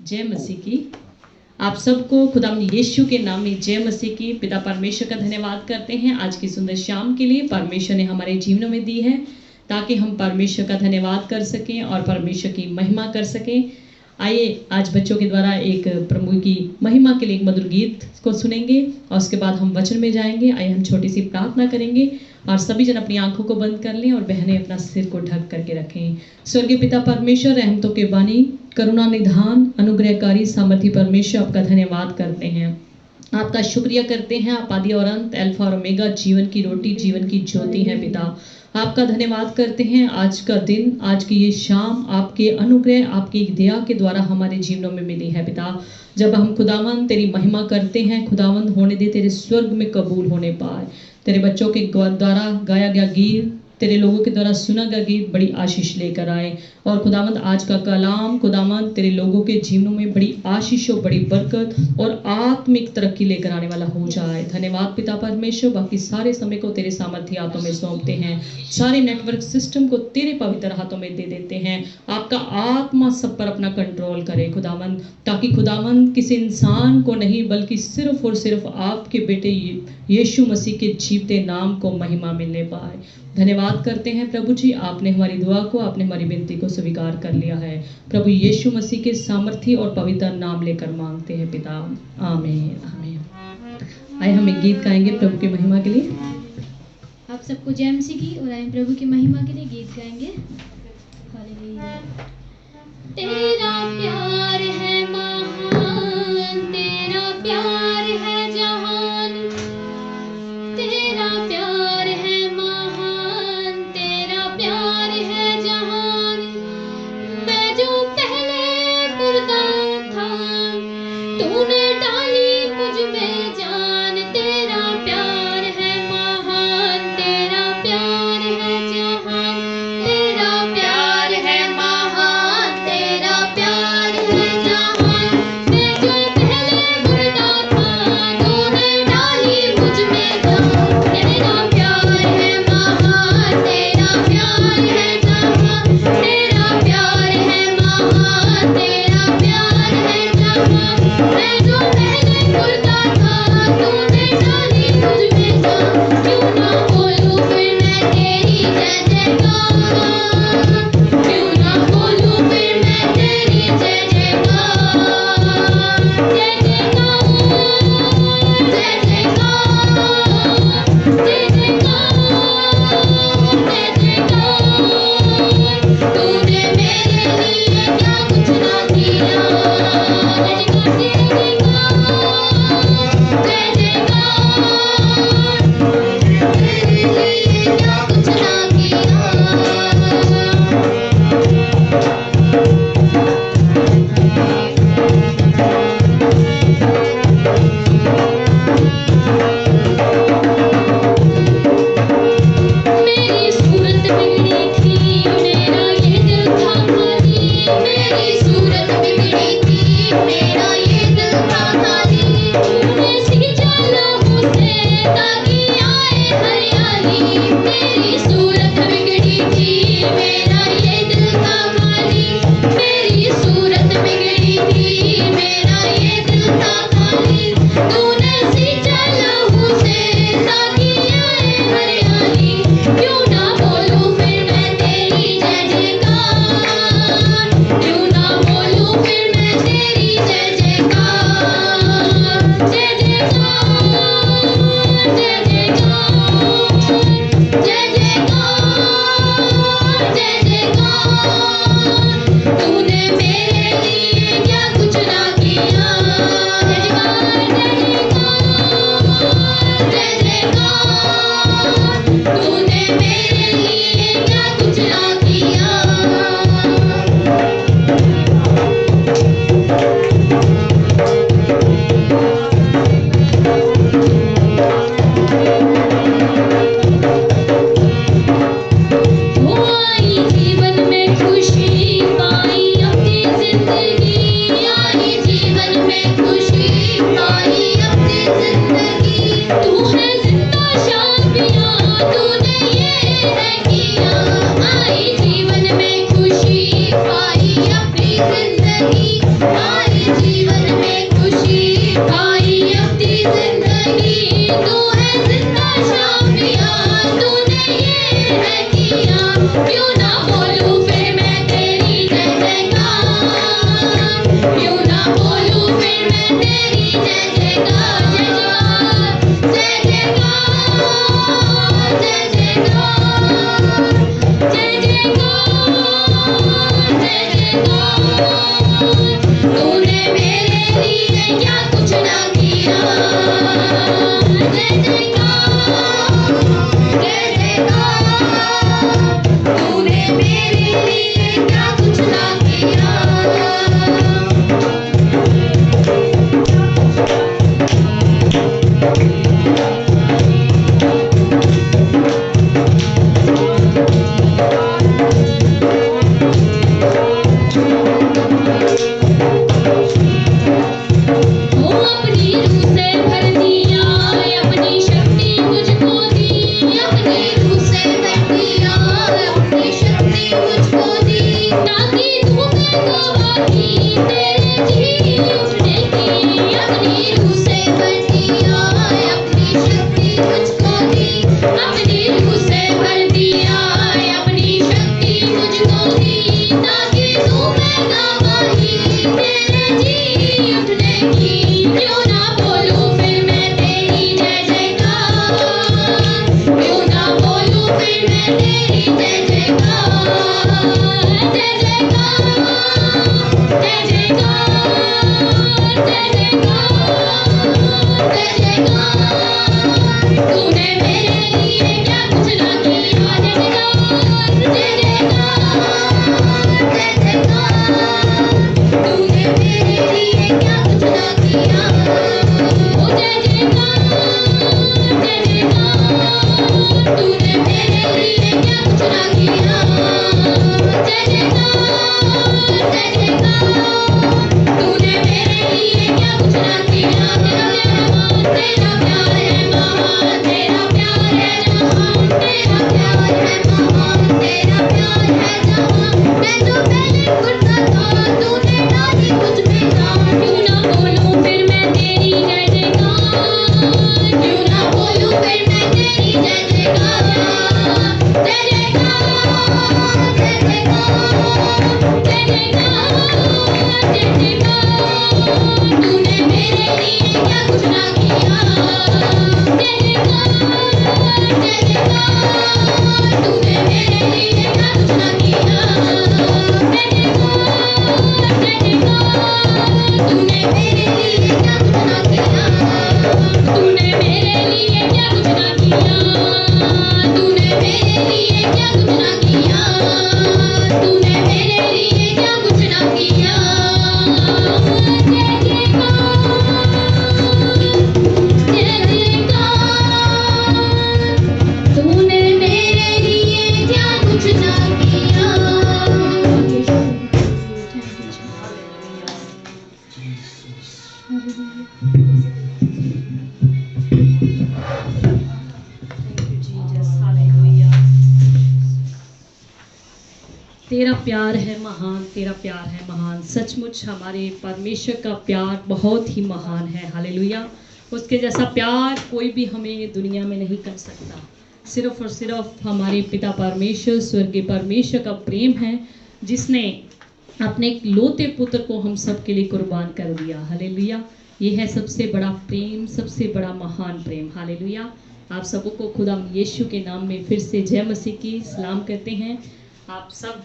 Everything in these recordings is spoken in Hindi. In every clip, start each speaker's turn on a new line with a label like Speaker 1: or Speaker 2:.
Speaker 1: जय मसीह की। आप सबको खुदावंद यीशु के नाम में जय मसीह की। पिता परमेश्वर का धन्यवाद करते हैं आज की सुंदर शाम के लिए परमेश्वर ने हमारे जीवनों में दी है, ताकि हम परमेश्वर का धन्यवाद कर सकें और परमेश्वर की महिमा कर सकें। आइए आज बच्चों के द्वारा एक प्रभु की महिमा के लिए एक मधुर गीत को सुनेंगे और उसके बाद हम वचन में जाएंगे। आइए हम छोटी सी प्रार्थना करेंगे और सभी जन अपनी आंखों को बंद कर लें और बहनें अपना सिर को ढक करके रखें। स्वर्गीय पिता परमेश्वर, रहमतों के बानी, करुणा निधान, अनुग्रहकारी सामर्थी परमेश्वर, आपका धन्यवाद करते हैं, आपका शुक्रिया करते हैं। आप आदि और अंत, अल्फा और ओमेगा, जीवन की रोटी, जीवन की ज्योति हैं पिता। आपका धन्यवाद करते हैं आज का दिन, आज की ये शाम आपके अनुग्रह, आपकी दया के द्वारा हमारे जीवनों में मिली है पिता। जब हम खुदावंद तेरी महिमा करते हैं, खुदावंद होने दे तेरे स्वर्ग में कबूल होने पाए। तेरे बच्चों के द्वारा गाया गया गीत, तेरे लोगों के द्वारा सुना गया गीत बड़ी आशीष लेकर आए। और खुदावंद आज का कलाम खुदावंद तेरे लोगों के जीवनों में बड़ी आशीष और बड़ी बरकत और आत्मिक तरक्की लेकर आने वाला हो जाए। धन्यवाद पिता परमेश्वर। बाकी सारे समय को तेरे सामर्थ्य हाथों में सौंपते हैं, सारे नेटवर्क सिस्टम को तेरे पवित्र हाथों में दे देते हैं। आपका आत्मा सब पर अपना कंट्रोल करे खुदावंद, ताकि खुदावंद किसी इंसान को नहीं बल्कि सिर्फ और सिर्फ आपके बेटे यीशु मसीह के जीवते नाम को महिमा मिलने पाए। धन्यवाद करते हैं प्रभु जी, आपने हमारी दुआ को, आपने हमारी विनती को स्वीकार कर लिया है। प्रभु यीशु मसीह के सामर्थ्य और पवित्र नाम लेकर मांगते हैं पिता, आमीन आमीन। आइए हम एक गीत गाएंगे प्रभु की महिमा के लिए।
Speaker 2: आप सबको जय मसीह की और आए प्रभु की महिमा के लिए गीत गाएंगे। हालेलुया। तेरा प्यार है महान, तेरा प्यार है जहान, तेरा प्यार है महान, तेरा प्यार है जहान। मैं जो पहले मुर्दा था, तूने डाली मुझ में जान। तेरा प्यार है महान, तेरा प्यार है जहान, तेरा प्यार है महान, तेरा प्यार है आए जीवन में खुशी आई अपनी जिंदगी तू है जिंदा शामिया तूने ये है किया क्यों ना बोलूं फिर मैं तेरी जय जयकार क्यों ना बोलूं फिर मैं तेरी जय जयकार जय जयकार जय जयकार जय जयकार जय जयकार तूने मेरे लिए क्या कुछ ना किया जय जयकार जय जयकार तूने मेरे लिए क्या कुछ ना किया अपनी रूह से भर दिया अपनी शक्ति मुझको दी अपनी रूह से भर दिया अपनी शक्ति मुझको दी ताकि तू मैं गवाही तेरे जी उठने की अपनी रूह से भर दिया अपनी शक्ति मुझको दी अपनी रूह से भर दिया अपनी शक्ति मुझको दी ताकि तू मैं गवाही तेरे जी उठने की क्यों ना बोलूं फिर मैं तेरी जय जयकार क्यों ना बोलूं फिर मैं तेरी जय जयकार जय जयकार जय जयकार जय जयकार जय जयकार तूने मेरे लिए क्या कुछ ना किया जय जयकार जय जयकार जय जयकार तूने मेरे लिए क्या कुछ ना किया ओ जय जयकार जय जयकार तूने मेरे लिए क्या कुछ ना किया जय जयकार जय जयकार तूने मेरे लिए क्या कुछ ना किया तेरा प्यार है महान तेरा प्यार है जहान तेरा प्यार है महान तेरा प्यार है जहान मैं तो पहले खुदा था तूने डाली मुझ में जान क्यों ना बोलूं फिर मैं तेरी जय जयकार क्यों ना बोलूं फिर मैं तेरी जय जयकार जय जयकार जय जयकार जय जयकार जय जयकार तूने मेरे लिए क्या कुछ ना किया जय जयकार जय जयकार तूने मेरे लिए क्या कुछ ना किया जय जयकार जय जयकार तूने मेरे लिए क्या कुछ ना किया तूने मेरे लिए क्या कुछ ना किया तूने मेरे लिए क्या कुछ ना किया तूने मेरे लिए क्या कुछ ना किया जय जयकार तूने मेरे लिए क्या कुछ ना किया
Speaker 1: तेरा प्यार है महान तेरा प्यार है महान सचमुच हमारे परमेश्वर का प्यार बहुत ही महान है हालेलुया उसके जैसा प्यार कोई भी हमें दुनिया में नहीं कर सकता सिर्फ और सिर्फ हमारे पिता परमेश्वर स्वर्गीय परमेश्वर का प्रेम है जिसने अपने इकलौते पुत्र को हम सब के लिए कुर्बान कर दिया हालेलुया ये है सबसे बड़ा प्रेम सबसे बड़ा महान प्रेम हालेलुया आप सबको खुदा यीशु के नाम में फिर से जय मसीह की सलाम कहते हैं आप सब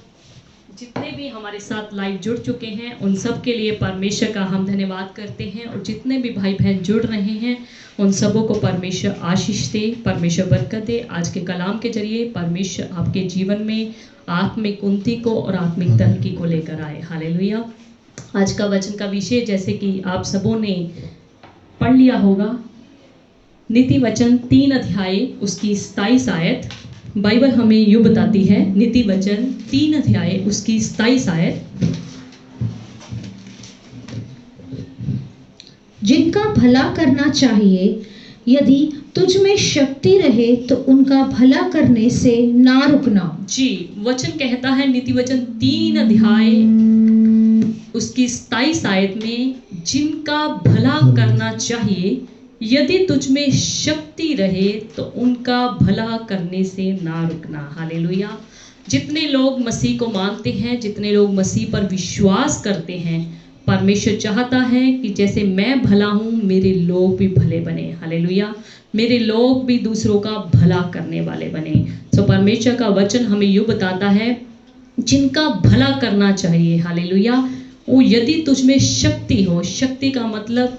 Speaker 1: जितने भी हमारे साथ लाइव जुड़ चुके हैं उन सब के लिए परमेश्वर का हम धन्यवाद करते हैं और जितने भी भाई बहन जुड़ रहे हैं उन सबों को परमेश्वर आशीष दे परमेश्वर बरकत दे आज के कलाम के जरिए परमेश्वर आपके जीवन में आत्मिक उन्नति को और आत्मिक तरक्की को लेकर आए हालेलुया आज का वचन का विषय जैसे कि आप सबों ने पढ़ लिया होगा नीति वचन 3 अध्याय उसकी 27 आयत बाइबल हमें यूँ बताती है नीति वचन 3 अध्याय उसकी 27 आयत
Speaker 3: जिनका भला करना चाहिए यदि तुझ में शक्ति रहे तो उनका भला करने से ना रुकना।
Speaker 1: जी वचन कहता है नीति वचन 3 अध्याय उसकी 27 आयत में, जिनका भला करना चाहिए, यदि तुझ में शक्ति रहे तो उनका भला करने से ना रुकना। हालेलुया। जितने लोग मसीह को मानते हैं, जितने लोग मसीह पर विश्वास करते हैं, परमेश्वर चाहता है कि जैसे मैं भला हूँ, मेरे लोग भी भले बने। हालेलुया। मेरे लोग भी दूसरों का भला करने वाले बने। तो परमेश्वर का वचन हमें यूँ बताता है, जिनका भला करना चाहिए, हालेलुया, वो यदि तुझ में शक्ति हो। शक्ति का मतलब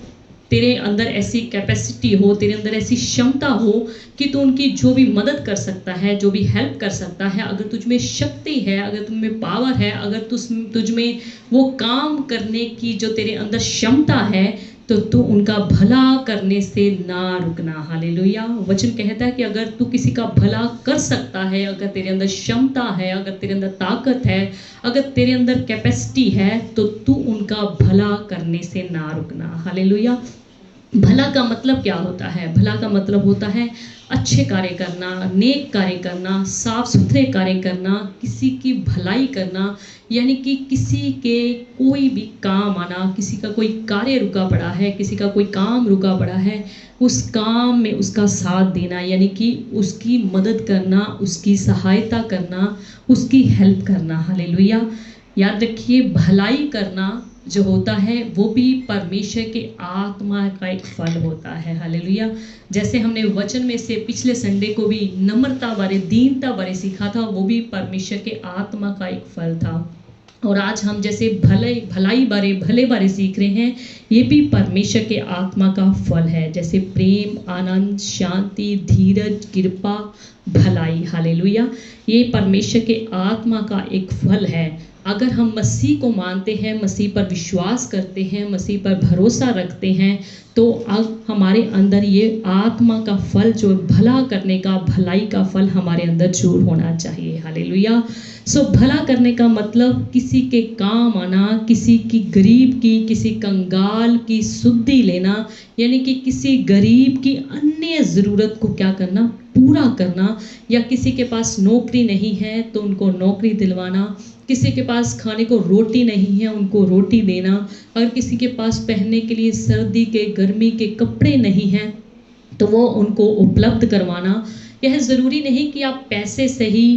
Speaker 1: तेरे अंदर ऐसी कैपेसिटी हो, तेरे अंदर ऐसी क्षमता हो कि तू उनकी जो भी मदद कर सकता है, जो भी हेल्प कर सकता है। अगर तुझ में शक्ति है, अगर तुझ में पावर है, अगर तुझ में वो काम करने की जो तेरे अंदर क्षमता है, तो तू उनका भला करने से ना रुकना। हालेलुया। वचन कहता है कि अगर तू किसी का भला कर सकता है, अगर तेरे अंदर क्षमता है, अगर तेरे अंदर ताकत है, अगर तेरे अंदर कैपेसिटी है, तो तू उनका भला करने से ना रुकना। हालेलुया। भला का मतलब क्या होता है? भला का मतलब होता है अच्छे कार्य करना, नेक कार्य करना, साफ सुथरे कार्य करना, किसी की भलाई करना, यानी कि किसी के कोई भी काम आना, किसी का कोई कार्य रुका पड़ा है, किसी का कोई काम रुका पड़ा है, उस काम में उसका साथ देना, यानी कि उसकी मदद करना, उसकी सहायता करना, उसकी हेल्प करना। हालेलुया। याद रखिए, भलाई करना जो होता है वो भी परमेश्वर के आत्मा का एक फल होता है। हालेलुया। जैसे हमने वचन में से पिछले संडे को भी नम्रता बारे, दीनता बारे सीखा था, वो भी परमेश्वर के आत्मा का एक फल था। और आज हम जैसे भलाई बारे, भले बारे सीख रहे हैं, ये भी परमेश्वर के आत्मा का फल है, जैसे प्रेम, आनंद, शांति, धीरज, कृपा, भलाई। हालेलुया। ये परमेश्वर के आत्मा का एक फल है। अगर हम मसीह को मानते हैं, मसीह पर विश्वास करते हैं, मसीह पर भरोसा रखते हैं, तो अब हमारे अंदर ये आत्मा का फल, जो भला करने का, भलाई का फल हमारे अंदर जरूर होना चाहिए। हालेलुया। सो भला करने का मतलब किसी के काम आना, किसी की गरीब की, किसी कंगाल की सुधि लेना, यानी कि किसी गरीब की अन्य ज़रूरत को क्या करना, पूरा करना। या किसी के पास नौकरी नहीं है तो उनको नौकरी दिलवाना, किसी के पास खाने को रोटी नहीं है उनको रोटी देना, अगर किसी के पास पहनने के लिए सर्दी के, गर्मी के कपड़े नहीं हैं तो वो उनको उपलब्ध करवाना। यह ज़रूरी नहीं कि आप पैसे से ही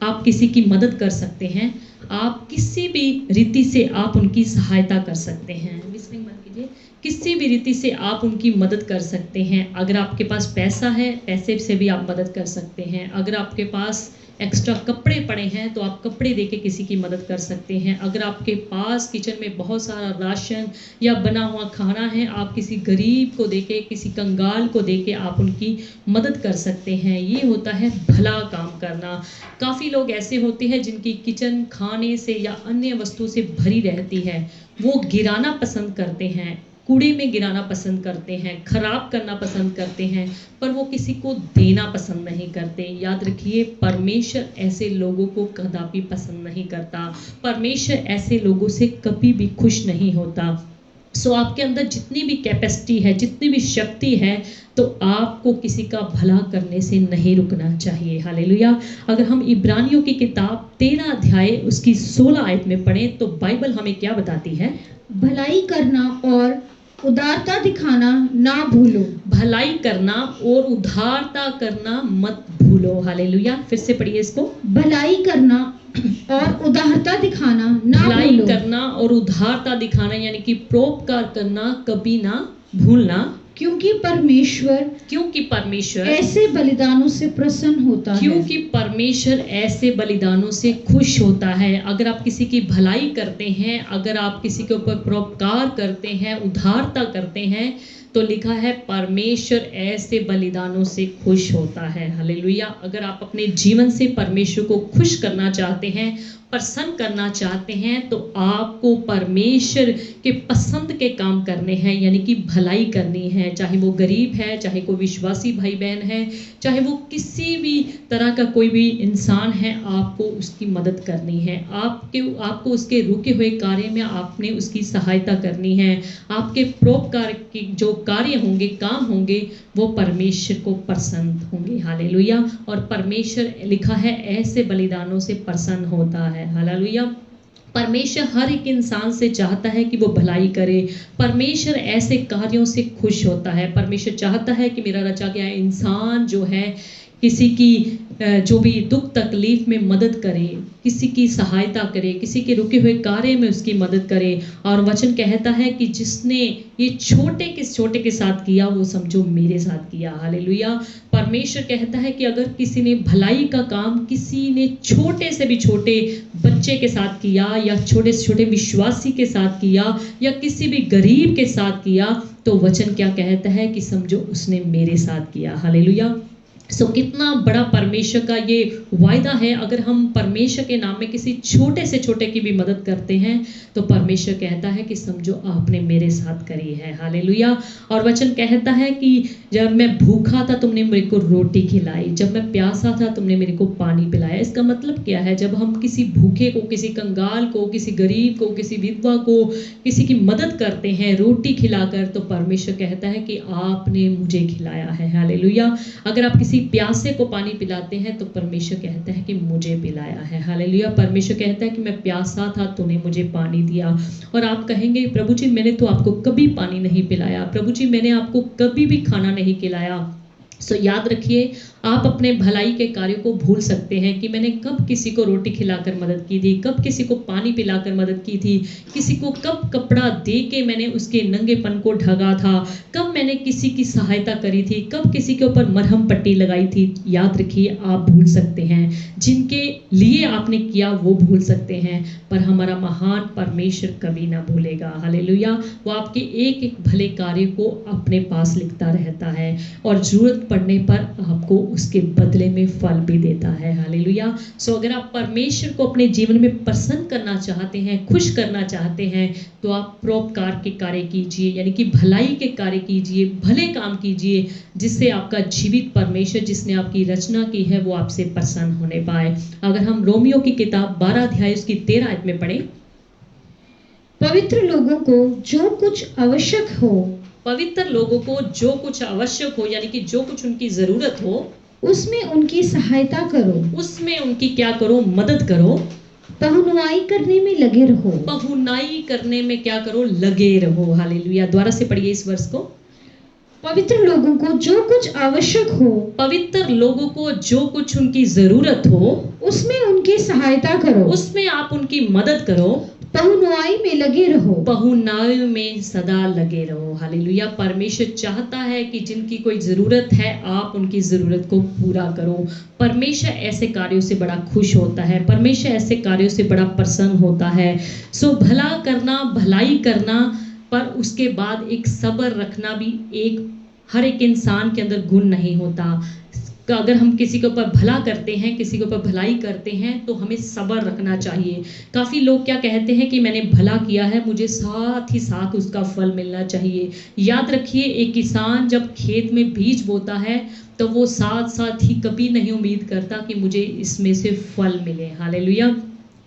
Speaker 1: आप किसी की मदद कर सकते हैं, आप किसी भी रीति से आप उनकी सहायता कर सकते हैं। मिसिंग मत कीजिए, किसी भी रीति से आप उनकी मदद कर सकते हैं। अगर आपके पास पैसा है, पैसे से भी आप मदद कर सकते हैं। अगर आपके पास एक्स्ट्रा कपड़े पड़े हैं तो आप कपड़े देके किसी की मदद कर सकते हैं। अगर आपके पास किचन में बहुत सारा राशन या बना हुआ खाना है, आप किसी गरीब को देके, किसी कंगाल को देके आप उनकी मदद कर सकते हैं। ये होता है भला काम करना। काफ़ी लोग ऐसे होते हैं जिनकी किचन खाने से या अन्य वस्तु से भरी रहती है, वो गिराना पसंद करते हैं, कूड़े में गिराना पसंद करते हैं, खराब करना पसंद करते हैं, पर वो किसी को देना पसंद नहीं करते। याद रखिए, परमेश्वर ऐसे लोगों को कदापि पसंद नहीं करता। परमेश्वर ऐसे लोगों से कभी भी खुश नहीं होता। सो आपके अंदर जितनी भी कैपेसिटी है, जितनी भी शक्ति है, तो आपको किसी का भला करने से नहीं रुकना चाहिए। हालेलुया। अगर हम इब्रानियों की किताब 13 अध्याय उसकी 16 आयत में पढ़ें तो बाइबल हमें क्या बताती है?
Speaker 3: भलाई करना और उदारता दिखाना ना भूलो।
Speaker 1: भलाई करना और उदारता करना मत भूलो। हालेलुया। फिर से पढ़िए इसको।
Speaker 3: भलाई करना और उदारता दिखाना ना
Speaker 1: भलाई
Speaker 3: भूलो।
Speaker 1: करना और उदारता दिखाना यानी कि परोपकार करना कभी ना भूलना,
Speaker 3: क्योंकि परमेश्वर ऐसे बलिदानों से प्रसन्न होता है।
Speaker 1: क्योंकि परमेश्वर ऐसे बलिदानों से खुश होता है। अगर आप किसी की भलाई करते हैं, अगर आप किसी के ऊपर परोपकार करते हैं, उदारता करते हैं, तो लिखा है परमेश्वर ऐसे बलिदानों से खुश होता है। हालेलुया। अगर आप अपने जीवन से परमेश्वर को खुश करना चाहते हैं, प्रसन्न करना चाहते हैं, तो आपको परमेश्वर के पसंद के काम करने हैं, यानी कि भलाई करनी है। चाहे वो गरीब है, चाहे कोई विश्वासी भाई बहन है, चाहे वो किसी भी तरह का कोई भी इंसान है, आपको उसकी मदद करनी है। आपको उसके रुके हुए कार्य में आपने उसकी सहायता करनी है। आपके परोपकार के जो कार्य होंगे, काम होंगे, वो परमेश्वर को पसंद होंगे। हालेलुया। और परमेश्वर लिखा है ऐसे बलिदानों से प्रसन्न होता है। हालेलुया। परमेश्वर हर एक इंसान से चाहता है कि वो भलाई करे। परमेश्वर ऐसे कार्यों से खुश होता है। परमेश्वर चाहता है कि मेरा रचा गया इंसान जो है किसी की जो भी दुख तकलीफ में मदद करे, किसी की सहायता करे, किसी के रुके हुए कार्य में उसकी मदद करे। और वचन कहता है कि जिसने ये छोटे के साथ किया वो समझो मेरे साथ किया। हालेलुया। परमेश्वर कहता है कि अगर किसी ने भलाई का काम किसी ने छोटे से भी छोटे बच्चे के साथ किया, या छोटे से छोटे विश्वासी के साथ किया, या किसी भी गरीब के साथ किया, तो वचन क्या कहता है कि समझो उसने मेरे साथ किया। हालेलुया। सो कितना बड़ा परमेश्वर का ये वायदा है। अगर हम परमेश्वर के नाम में किसी छोटे से छोटे की भी मदद करते हैं तो परमेश्वर कहता है कि समझो आपने मेरे साथ करी है। हालेलुया। और वचन कहता है कि जब मैं भूखा था तुमने मेरे को रोटी खिलाई, जब मैं प्यासा था तुमने मेरे को पानी पिलाया। इसका मतलब क्या है? जब हम किसी भूखे को, किसी कंगाल को, किसी गरीब को, किसी विधवा को, किसी की मदद करते हैं रोटी खिलाकर, तो परमेश्वर कहता है कि आपने मुझे खिलाया है। हालेलुया। अगर आप किसी प्यासे को पानी पिलाते हैं तो परमेश्वर कहता है कि मुझे पिलाया है। हालेलुया। परमेश्वर कहता है कि मैं प्यासा था तूने मुझे पानी दिया। और आप कहेंगे प्रभु जी मैंने तो आपको कभी पानी नहीं पिलाया, प्रभु जी मैंने आपको कभी भी खाना नहीं खिलाया। सो याद रखिए, आप अपने भलाई के कार्यों को भूल सकते हैं कि मैंने कब किसी को रोटी खिलाकर मदद की थी, कब किसी को पानी पिलाकर मदद की थी, किसी को कब कपड़ा दे के मैंने उसके नंगेपन को ढका था, कब मैंने किसी की सहायता करी थी, कब किसी के ऊपर मरहम पट्टी लगाई थी। याद रखिए, आप भूल सकते हैं, जिनके लिए आपने किया वो भूल सकते हैं, पर हमारा महान परमेश्वर कभी ना भूलेगा। हालेलुया। वो आपके एक एक भले कार्य को अपने पास लिखता रहता है और जरूरत पड़ने पर आपको उसके बदले में फल भी देता है। हालेलुया। सो अगर आप परमेश्वर को अपने जीवन में प्रसन्न करना चाहते हैं, खुश करना चाहते हैं, तो आप परोपकार के कार्य कीजिए, यानी कि भलाई के कार्य कीजिए, भले काम कीजिए, जिससे आपका जीवित परमेश्वर जिसने आपकी रचना की है वो आपसे प्रसन्न होने पाए। अगर हम रोमियो की किताब 12 अध्याय उसकी 13 आयत में पढ़ें,
Speaker 3: पवित्र लोगों को जो कुछ आवश्यक हो,
Speaker 1: पवित्र लोगों को जो कुछ आवश्यक हो, यानी कि जो कुछ उनकी जरूरत हो,
Speaker 3: उसमें उनकी सहायता करो,
Speaker 1: उसमें उनकी क्या करो? मदद करो।
Speaker 3: पहुनुआई करने में लगे रहो।
Speaker 1: पहुनाई करने में क्या करो? लगे रहो। हालेलुया। दोबारा से पढ़िए इस वर्ष को।
Speaker 3: पवित्र लोगों को जो कुछ आवश्यक हो,
Speaker 1: पवित्र लोगों को जो कुछ उनकी जरूरत हो,
Speaker 3: उसमें उनकी सहायता करो,
Speaker 1: उसमें आप उनकी मदद करो।
Speaker 3: पहुनुआई में लगे रहो।
Speaker 1: पहुनाई में सदा लगे रहो। हालेलुया। परमेश्वर चाहता है कि जिनकी कोई जरूरत है आप उनकी जरूरत को पूरा करो। परमेश्वर ऐसे कार्यों से बड़ा खुश होता है, परमेश्वर ऐसे कार्यों से बड़ा प्रसन्न होता है। सो भला करना, भलाई करना, पर उसके बाद एक सब्र रखना भी एक हर एक इंसान के अंदर गुण नहीं होता। अगर हम किसी के ऊपर भला करते हैं, किसी के ऊपर भलाई करते हैं, तो हमें सब्र रखना चाहिए। काफ़ी लोग क्या कहते हैं कि मैंने भला किया है, मुझे साथ ही साथ उसका फल मिलना चाहिए। याद रखिए, एक किसान जब खेत में बीज बोता है तो वो साथ साथ ही कभी नहीं उम्मीद करता कि मुझे इसमें से फल मिले। हालेलुया।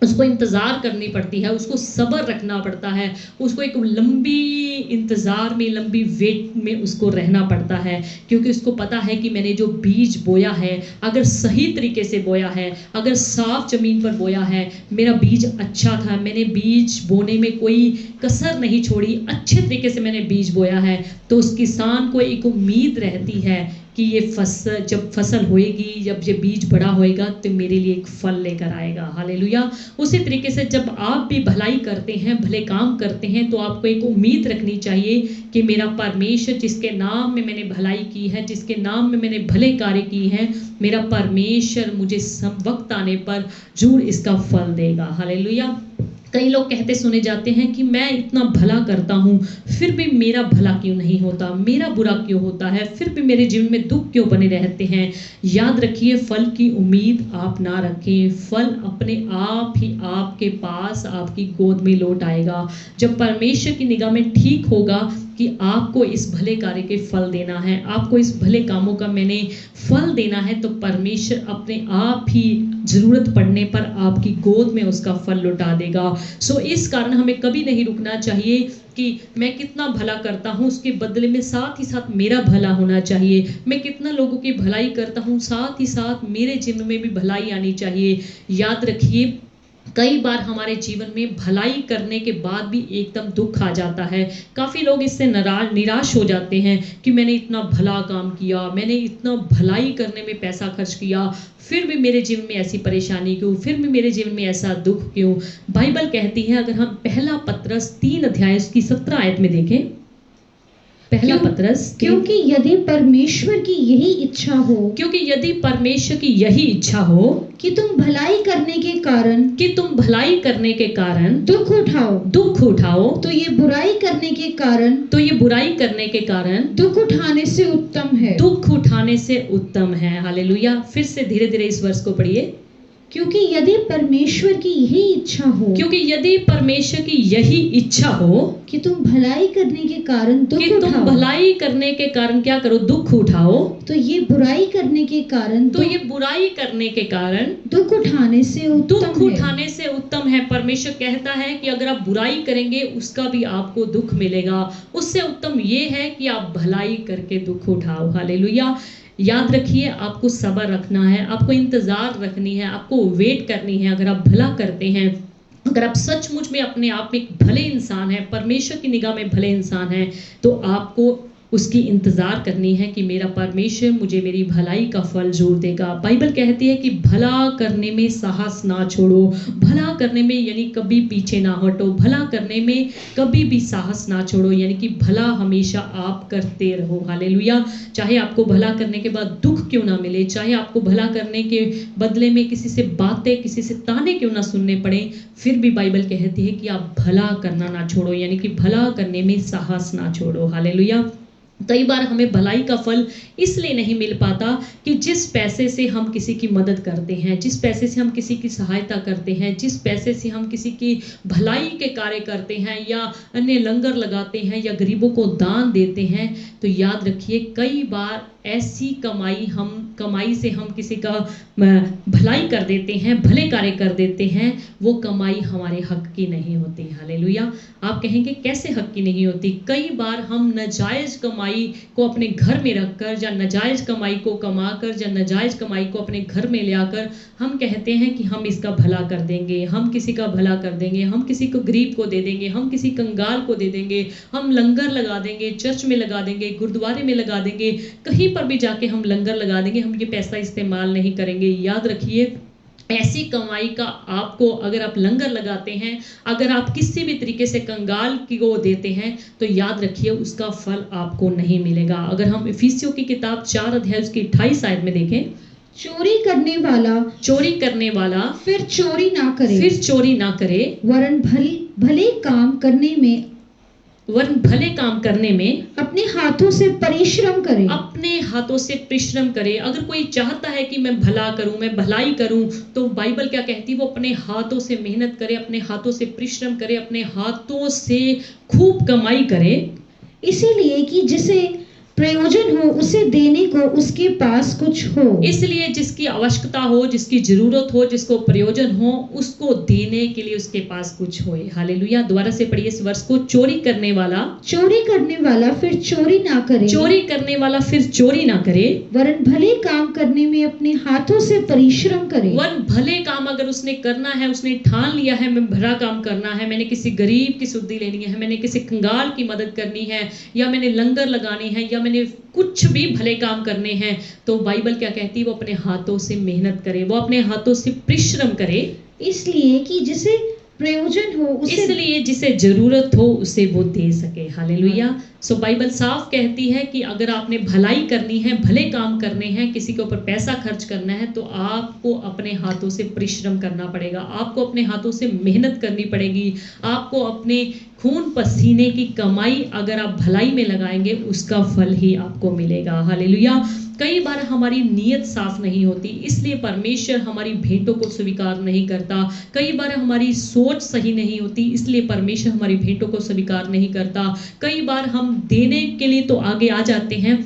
Speaker 1: उसको इंतज़ार करनी पड़ती है, उसको सब्र रखना पड़ता है, उसको एक लंबी इंतज़ार में, लंबी वेट में उसको रहना पड़ता है, क्योंकि उसको पता है कि मैंने जो बीज बोया है, अगर सही तरीके से बोया है, अगर साफ ज़मीन पर बोया है, मेरा बीज अच्छा था, मैंने बीज बोने में कोई कसर नहीं छोड़ी, अच्छे तरीके से मैंने बीज बोया है, तो उस किसान को एक उम्मीद रहती है कि ये फसल, जब फसल होएगी, जब ये बीज बड़ा होएगा तो मेरे लिए एक फल लेकर आएगा। हालेलुया। उसी तरीके से जब आप भी भलाई करते हैं, भले काम करते हैं, तो आपको एक उम्मीद रखनी चाहिए कि मेरा परमेश्वर जिसके नाम में मैंने भलाई की है, जिसके नाम में मैंने भले कार्य की हैं, मेरा परमेश्वर मुझे वक्त आने पर जरूर इसका फल देगा। हालेलुया। कई लोग कहते सुने जाते हैं कि मैं इतना भला करता हूँ फिर भी मेरा भला क्यों नहीं होता, मेरा बुरा क्यों होता है, फिर भी मेरे जीवन में दुख क्यों बने रहते हैं। याद रखिए, फल की उम्मीद आप ना रखें, फल अपने आप ही आपके पास, आपकी गोद में लौट आएगा। जब परमेश्वर की निगाह में ठीक होगा कि आपको इस भले कार्य के फल देना है, आपको इस भले कामों का मैंने फल देना है, तो परमेश्वर अपने आप ही जरूरत पड़ने पर आपकी गोद में उसका फल लौटा देगा। सो इस कारण हमें कभी नहीं रुकना चाहिए कि मैं कितना भला करता हूँ, उसके बदले में साथ ही साथ मेरा भला होना चाहिए। मैं कितना लोगों की भलाई करता हूँ, साथ ही साथ मेरे जीवन में भी भलाई आनी चाहिए। याद रखिए, कई बार हमारे जीवन में भलाई करने के बाद भी एकदम दुख आ जाता है। काफ़ी लोग इससे निराश हो जाते हैं कि मैंने इतना भला काम किया, मैंने इतना भलाई करने में पैसा खर्च किया, फिर भी मेरे जीवन में ऐसी परेशानी क्यों, फिर भी मेरे जीवन में ऐसा दुख क्यों। बाइबल कहती है, अगर हम पहला पतरस 3 अध्याय उसकी 17 आयत में देखें, पहला पतरस,
Speaker 3: क्योंकि यदि परमेश्वर की यही इच्छा हो,
Speaker 1: क्योंकि यदि परमेश्वर की यही इच्छा हो
Speaker 3: कि तुम भलाई करने के कारण,
Speaker 1: कि तुम भलाई करने के कारण
Speaker 3: दुख उठाओ,
Speaker 1: तो ये बुराई करने के कारण
Speaker 3: दुख उठाने से उत्तम है।
Speaker 1: हालेलुया। फिर से धीरे धीरे इस वर्ष को पढ़िए।
Speaker 3: क्योंकि यदि परमेश्वर की यही इच्छा हो, कि तुम भलाई करने के कारण
Speaker 1: क्या करो, दुख उठाओ,
Speaker 3: तो ये बुराई करने के कारण दुख उठाने से
Speaker 1: उत्तम है। परमेश्वर कहता है कि अगर आप बुराई करेंगे उसका भी आपको दुख मिलेगा, उससे उत्तम ये है कि आप भलाई करके दुख उठाओ। हालेलुया। याद रखिए, आपको सब्र रखना है, आपको इंतजार रखनी है, आपको वेट करनी है। अगर आप भला करते हैं, अगर आप सचमुच में अपने आप में एक भले इंसान हैं, परमेश्वर की निगाह में भले इंसान हैं, तो आपको उसकी इंतज़ार करनी है कि मेरा परमेश्वर मुझे मेरी भलाई का फल जरूर देगा। बाइबल कहती है कि भला करने में साहस ना छोड़ो, भला करने में यानी कभी पीछे ना हटो, भला करने में कभी भी साहस ना छोड़ो, यानी कि भला हमेशा आप करते रहो। हालेलुया। चाहे आपको भला करने के बाद दुख क्यों ना मिले, चाहे आपको भला करने के बदले में किसी से बातें, किसी से ताने क्यों ना सुनने पड़े, फिर भी बाइबल कहती है कि आप भला करना ना छोड़ो, यानी कि भला करने में साहस ना छोड़ो। हालेलुया। कई बार हमें भलाई का फल इसलिए नहीं मिल पाता कि जिस पैसे से हम किसी की मदद करते हैं, जिस पैसे से हम किसी की सहायता करते हैं, जिस पैसे से हम किसी की भलाई के कार्य करते हैं या अन्य लंगर लगाते हैं या गरीबों को दान देते हैं, तो याद रखिए कई बार ऐसी कमाई से हम किसी का भलाई कर देते हैं, भले कार्य कर देते हैं, वो कमाई हमारे हक की नहीं होती। हालेलुया। आप कहेंगे कैसे हक की नहीं होती? कई बार हम नाजायज़ कमाई को अपने घर में रखकर या नाजायज़ कमाई को कमाकर या नाजायज़ कमाई को अपने घर में ले आकर हम कहते हैं कि हम इसका भला कर देंगे, हम किसी का भला कर देंगे, हम किसी को गरीब को दे देंगे, हम किसी कंगाल को दे देंगे, हम लंगर लगा देंगे, चर्च में लगा देंगे, गुरुद्वारे में लगा देंगे, कहीं पर भी जाके हम लंगर लगा देंगे, हम ये पैसा इस्तेमाल नहीं करेंगे। याद रखिए, ऐसी कमाई का आपको, अगर आप लंगर लगाते हैं, अगर आप किसी भी तरीके से कंगाल को देते हैं, तो याद रखिए उसका फल आपको नहीं मिलेगा। अगर हम इफिसियों की किताब 4 अध्याय उसकी 28 आयत में देखें,
Speaker 3: चोरी करने वाला फिर चोरी ना करे, वरन भले काम करने में अपने हाथों से परिश्रम करे। अगर कोई चाहता है कि मैं भला करूं, मैं भलाई करूं, तो बाइबल क्या कहती है? वो अपने हाथों से मेहनत करे, अपने हाथों से परिश्रम करे, अपने हाथों से खूब कमाई करे, इसीलिए कि जिसे प्रयोजन हो उसे देने को उसके पास कुछ हो। इसलिए जिसकी आवश्यकता हो, जिसकी जरूरत हो, जिसको प्रयोजन हो, उसको देने के लिए उसके पास कुछ हो। हालेलुया। दोबारा से पढ़िए इस वर्ष को। चोरी करने वाला फिर चोरी ना करे, वरन भले काम करने में अपने हाथों से परिश्रम करे। वरन भले काम अगर उसने करना है, उसने ठान लिया है मैं भला काम करना है, मैंने किसी गरीब की सुधि लेनी है, मैंने किसी कंगाल की मदद करनी है, या मैंने लंगर लगानी है, या मैंने कुछ भी भले काम करने हैं, तो बाइबल क्या कहती है? वो अपने हाथों से मेहनत करे, वो अपने हाथों से परिश्रम करे, इसलिए कि जिसे प्रयोजन हो, इसलिए जिसे जरूरत हो उसे वो दे सके। हालेलुया। सो बाइबल साफ कहती है कि अगर आपने भलाई करनी है, भले काम करने हैं, किसी के ऊपर पैसा खर्च करना है, तो आपको अपने हाथों से परिश्रम करना पड़ेगा, आपको अपने हाथों से मेहनत करनी पड़ेगी, आपको अपने खून पसीने की कमाई अगर आप भलाई में लगाएंगे उसका फल ही आपको मिलेगा। हालेलुया। कई बार हमारी नीयत साफ नहीं होती, इसलिए परमेश्वर हमारी भेंटों को स्वीकार नहीं करता। कई बार हमारी सोच सही नहीं होती, इसलिए परमेश्वर हमारी भेंटों को स्वीकार नहीं करता। कई बार हम देने के लिए तो आगे आ जाते हैं,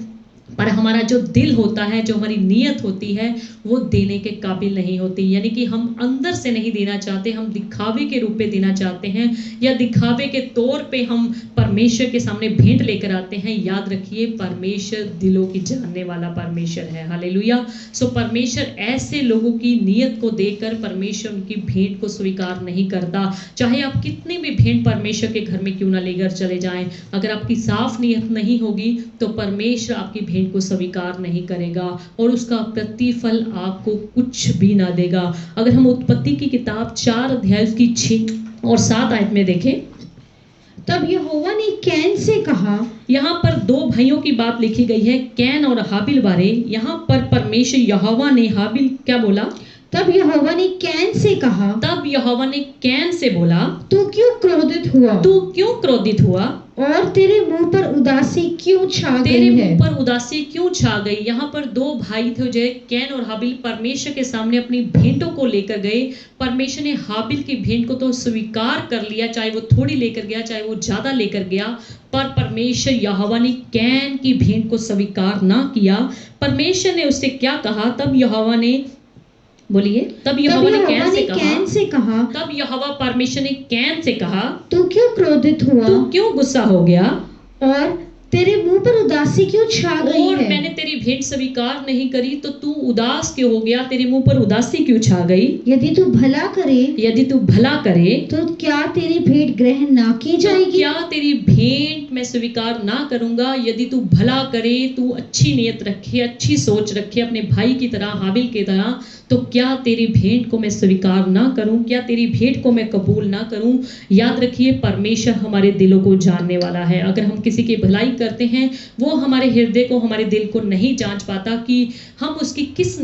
Speaker 1: पर हमारा जो दिल होता है, जो हमारी नीयत होती है, वो देने के काबिल नहीं होती। यानी कि हम अंदर से नहीं देना चाहते, हम दिखावे के रूप में देना चाहते हैं, या दिखावे के तौर पे हम परमेश्वर के सामने भेंट लेकर आते हैं। याद रखिए, परमेश्वर दिलों की जानने वाला परमेश्वर है। हालेलुया। सो परमेश्वर ऐसे लोगों की नीयत को देखकर परमेश्वर उनकी भेंट को स्वीकार नहीं करता। चाहे आप कितनी भी भेंट परमेश्वर के घर में क्यों ना लेकर चले जाएं, अगर आपकी साफ नीयत नहीं होगी तो परमेश्वर आपकी भेंट को स्वीकार नहीं करेगा और उसका प्रतिफल आपको कुछ भी ना देगा। अगर हम उत्पत्ति की किताब 4 अध्याय की 6 और 7 आयत में देखें,
Speaker 3: तब यहोवा ने कैन से कहा।
Speaker 1: यहाँ पर 2 भाइयों की बात लिखी गई है, कैन और हाबिल बारे। यहाँ पर परमेश्वर यहोवा ने हाबिल क्या बोला?
Speaker 3: तब यहोवा ने कैन से कहा।
Speaker 1: तब यहोवा ने कैन से बोला,
Speaker 3: तू क्यों क्रोधित हुआ?
Speaker 1: तू क्यों क्रोधित हुआ?
Speaker 3: और तेरे मुंह पर उदासी क्यों छा गई है?
Speaker 1: तेरे मुंह पर उदासी क्यों छा गई? यहाँ पर 2 भाई थे, जो कैन और हाबिल, परमेश्वर के सामने अपनी भेंटों को लेकर गए। परमेश्वर ने हाबिल की भेंट को तो स्वीकार कर लिया, चाहे वो थोड़ी लेकर गया, चाहे वो ज्यादा लेकर गया, पर परमेश्वर यहोवा ने कैन की भेंट को स्वीकार ना किया। परमेश्वर ने उससे क्या कहा? तब यहोवा ने, बोलिए, तब यहोवा ने कैन से कहा। तब यहोवा परमेश्वर ने कैन से कहा,
Speaker 3: तू क्यों क्रोधित हुआ?
Speaker 1: तू क्यों गुस्सा हो गया?
Speaker 3: और तेरे मुंह पर उदासी क्यों छा गई
Speaker 1: और
Speaker 3: है?
Speaker 1: मैंने तेरी भेंट स्वीकार नहीं करी तो तू उदास क्यों हो गया? तेरे मुंह पर उदासी क्यों छा गई?
Speaker 3: यदि तू भला करे,
Speaker 1: यदि तू भला करे
Speaker 3: तो क्या तेरी भेंट ग्रहण ना की जाएगी?
Speaker 1: तो क्या तेरी भेंट मैं स्वीकार ना करूंगा? यदि तू भला करे, तू अच्छी नियत रखे, अच्छी सोच रखे, अपने भाई की तरह, हाबिल की तरह, तो क्या तेरी भेंट को मैं स्वीकार ना करूं? क्या तेरी भेंट को मैं कबूल ना करूं? याद रखिए, परमेश्वर हमारे दिलों को जानने वाला है। अगर हम किसी की भलाई करते हैं, वो हमारे हृदय को, हमारे दिल को नहीं जांच पाता कि हम उसकी किस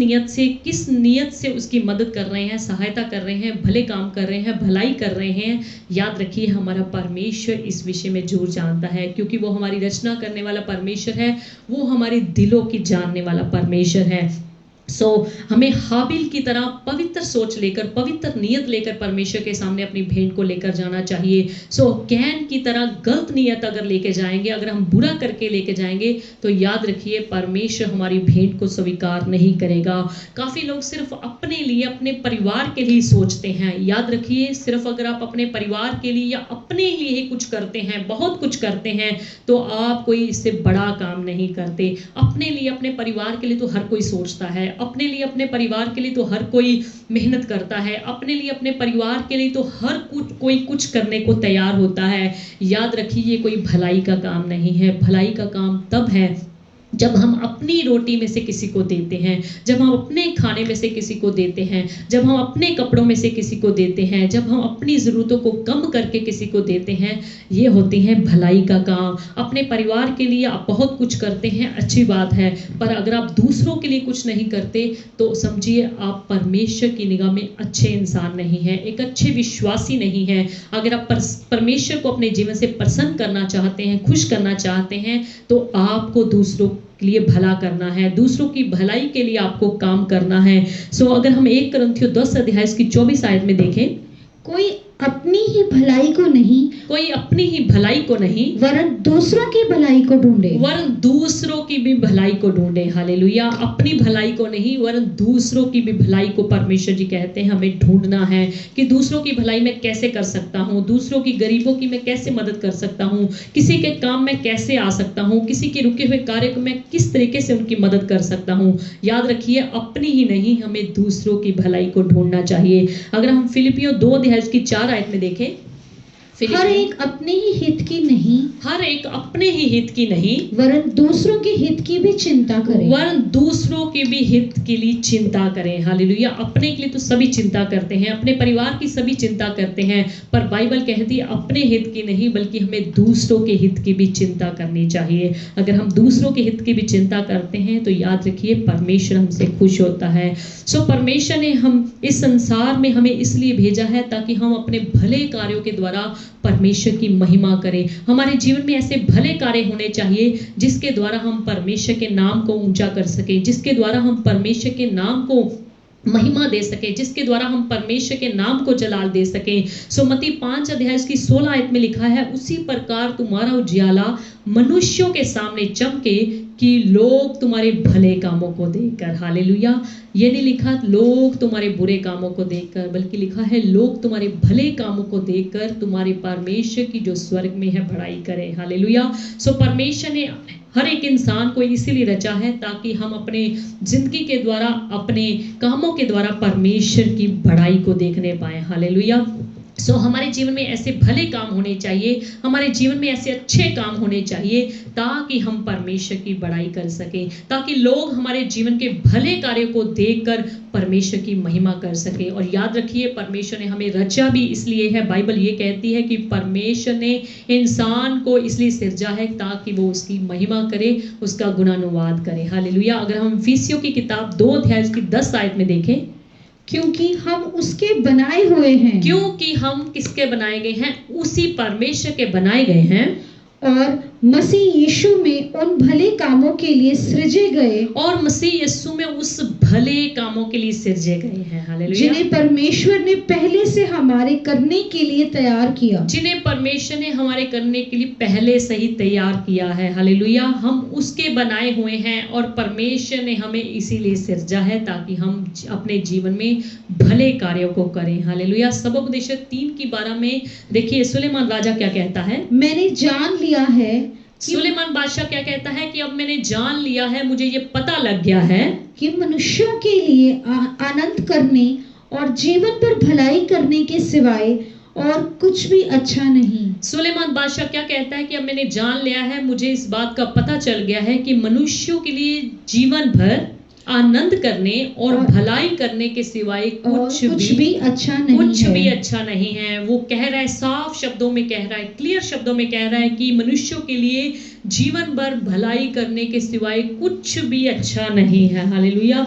Speaker 1: नीयत से उसकी मदद कर रहे हैं, सहायता कर रहे हैं, भले काम कर रहे हैं, भलाई कर रहे हैं। याद रखिए, हमारा परमेश्वर इस विषय में जरूर जानता है, क्योंकि वो हमारी रचना करने वाला परमेश्वर है, वो हमारे दिलों की जानने वाला परमेश्वर है। हमें हाबिल की तरह पवित्र सोच लेकर, पवित्र नियत लेकर परमेश्वर के सामने अपनी भेंट को लेकर जाना चाहिए। कैन की तरह गलत नियत अगर लेके जाएंगे, अगर हम बुरा करके लेके जाएंगे, तो याद रखिए परमेश्वर हमारी भेंट को स्वीकार नहीं करेगा। काफी लोग सिर्फ अपने लिए, अपने परिवार के लिए सोचते हैं। याद रखिए, सिर्फ अगर आप अपने परिवार के लिए या अपने लिए ही कुछ करते हैं, बहुत कुछ करते हैं, तो आप कोई इससे बड़ा काम नहीं करते। अपने लिए, अपने परिवार के लिए तो हर कोई सोचता है, अपने लिए, अपने परिवार के लिए तो हर कोई मेहनत करता है, अपने लिए, अपने परिवार के लिए तो हर कोई कुछ करने को तैयार होता है। याद रखिए, ये कोई भलाई का काम नहीं है। भलाई का काम तब है जब हम अपनी रोटी में से किसी को देते हैं, जब हम अपने खाने में से किसी को देते हैं, जब हम अपने कपड़ों में से किसी को देते हैं, जब हम अपनी ज़रूरतों को कम करके किसी को देते हैं। ये होते हैं भलाई का काम। अपने परिवार के लिए आप बहुत कुछ करते हैं, अच्छी बात है, पर अगर आप दूसरों के लिए कुछ नहीं करते तो समझिए आप परमेश्वर की निगाह में अच्छे इंसान नहीं हैं, एक अच्छे विश्वासी नहीं हैं। अगर आप परमेश्वर को अपने जीवन से प्रसन्न करना चाहते हैं, खुश करना चाहते हैं, तो आपको दूसरों के लिए भला करना है, दूसरों की भलाई के लिए आपको काम करना है। अगर हम 1 कुरिन्थियों 10 अध्याय की 24 आयत में देखें,
Speaker 3: कोई अपनी ही भलाई को नहीं,
Speaker 1: कोई अपनी ही भलाई को नहीं,
Speaker 3: वरन दूसरों की भलाई को ढूंढे,
Speaker 1: वरन दूसरों की भी भलाई को ढूंढे। हालेलुया। अपनी भलाई को नहीं, वरन दूसरों की भी भलाई को परमेश्वर जी कहते हैं हमें ढूंढना है कि दूसरों की भलाई मैं कैसे कर सकता हूँ, दूसरों की गरीबों की मैं कैसे मदद कर सकता हूँ, किसी के काम में कैसे आ सकता हूँ, किसी के रुके हुए कार्य को मैं किस तरीके से उनकी मदद कर सकता हूँ। याद रखिए, अपनी ही नहीं, हमें दूसरों की भलाई को ढूंढना चाहिए। अगर हम फिलिपियों 2 अध्याय की 4 आयत में देखें,
Speaker 3: हर एक अपने ही हित की नहीं,
Speaker 1: हर एक अपने ही हित की नहीं,
Speaker 3: वरन दूसरों के हित की भी चिंता करें,
Speaker 1: वरन दूसरों के भी हित के लिए चिंता करें। हालेलुया। अपने के लिए तो सभी चिंता करते हैं, अपने परिवार की सभी चिंता करते हैं, पर बाइबल कहती है अपने हित की नहीं, बल्कि हमें दूसरों के हित की भी चिंता करनी चाहिए। अगर हम दूसरों के हित की भी चिंता करते हैं तो याद रखिए परमेश्वर हमसे खुश होता है। परमेश्वर ने हम इस संसार में हमें इसलिए भेजा है ताकि हम अपने भले कार्यों के द्वारा परमेश्वर की महिमा करें। हमारे जीवन में ऐसे भले कार्य होने चाहिए जिसके द्वारा हम परमेश्वर के नाम को ऊंचा कर सकें, जिसके द्वारा हम परमेश्वर के नाम को महिमा दे सके, जिसके द्वारा हम परमेश्वर के नाम को जलाल दे सकें। मत्ती 5 अध्याय की 16 आयत में लिखा है, उसी प्रकार तुम्हारा उजियाला मनुष्यों के सामने चमके कि लोग तुम्हारे भले कामों को देखकर, हालेलुया, ये नहीं लिखा लोग तुम्हारे बुरे कामों को देखकर, बल्कि लिखा है लोग तुम्हारे भले कामों को देखकर तुम्हारे परमेश्वर की जो स्वर्ग में है बड़ाई करें, हालेलुया। सो परमेश्वर ने हर एक इंसान को इसीलिए रचा है ताकि हम अपने जिंदगी के द्वारा, अपने कामों के द्वारा परमेश्वर की बड़ाई को देखने पाए, हालेलुया। सो हमारे जीवन में ऐसे भले काम होने चाहिए, हमारे जीवन में ऐसे अच्छे काम होने चाहिए ताकि हम परमेश्वर की बड़ाई कर सकें, ताकि लोग हमारे जीवन के भले कार्यों को देखकर परमेश्वर की महिमा कर सके। और याद रखिए, परमेश्वर ने हमें रचा भी इसलिए है, बाइबल ये कहती है कि परमेश्वर ने इंसान को इसलिए सिरजा है ताकि वो उसकी महिमा करे, उसका गुणानुवाद करे, हालेलुया। अगर हम इफिसियों की किताब 2 अध्याय की 10 आयत में देखें,
Speaker 3: क्योंकि हम उसके बनाए हुए हैं,
Speaker 1: क्योंकि हम किसके बनाए गए हैं, उसी परमेश्वर के बनाए गए हैं,
Speaker 3: और मसीह यीशु में उन भले कामों के लिए सृजे गए,
Speaker 1: और मसीह यीशु में उस भले कामों के लिए सृजे गए हैं, हालेलुया,
Speaker 3: जिन्हें परमेश्वर ने पहले से हमारे करने के लिए तैयार किया,
Speaker 1: जिन्हें परमेश्वर ने हमारे करने के लिए पहले से ही तैयार किया है, हालेलुया। हम उसके बनाए हुए हैं और परमेश्वर ने हमें इसीलिए सृजा है ताकि हम अपने जीवन में भले कार्यों को करें, हालेलुया। सबोपदेश 3:12 में देखिए सुलेमान राजा क्या कहता है,
Speaker 3: मैंने जान लिया है,
Speaker 1: सुलेमान बादशाह क्या कहता है कि अब मैंने जान लिया है, मुझे ये पता लग गया है
Speaker 3: कि मनुष्यों के लिए आनंद करने और जीवन पर भलाई करने के सिवाय और कुछ भी अच्छा नहीं।
Speaker 1: सुलेमान बादशाह क्या कहता है कि अब मैंने जान लिया है, मुझे इस बात का पता चल गया है कि मनुष्यों के लिए जीवन भर आनंद करने और भलाई करने के सिवाय कुछ भी
Speaker 3: अच्छा नहीं
Speaker 1: है। वो कह रहा है, साफ शब्दों में कह रहा है, क्लियर शब्दों में कह रहा है कि मनुष्यों के लिए जीवन भर भलाई करने के सिवाय कुछ भी अच्छा नहीं है, हालेलुया।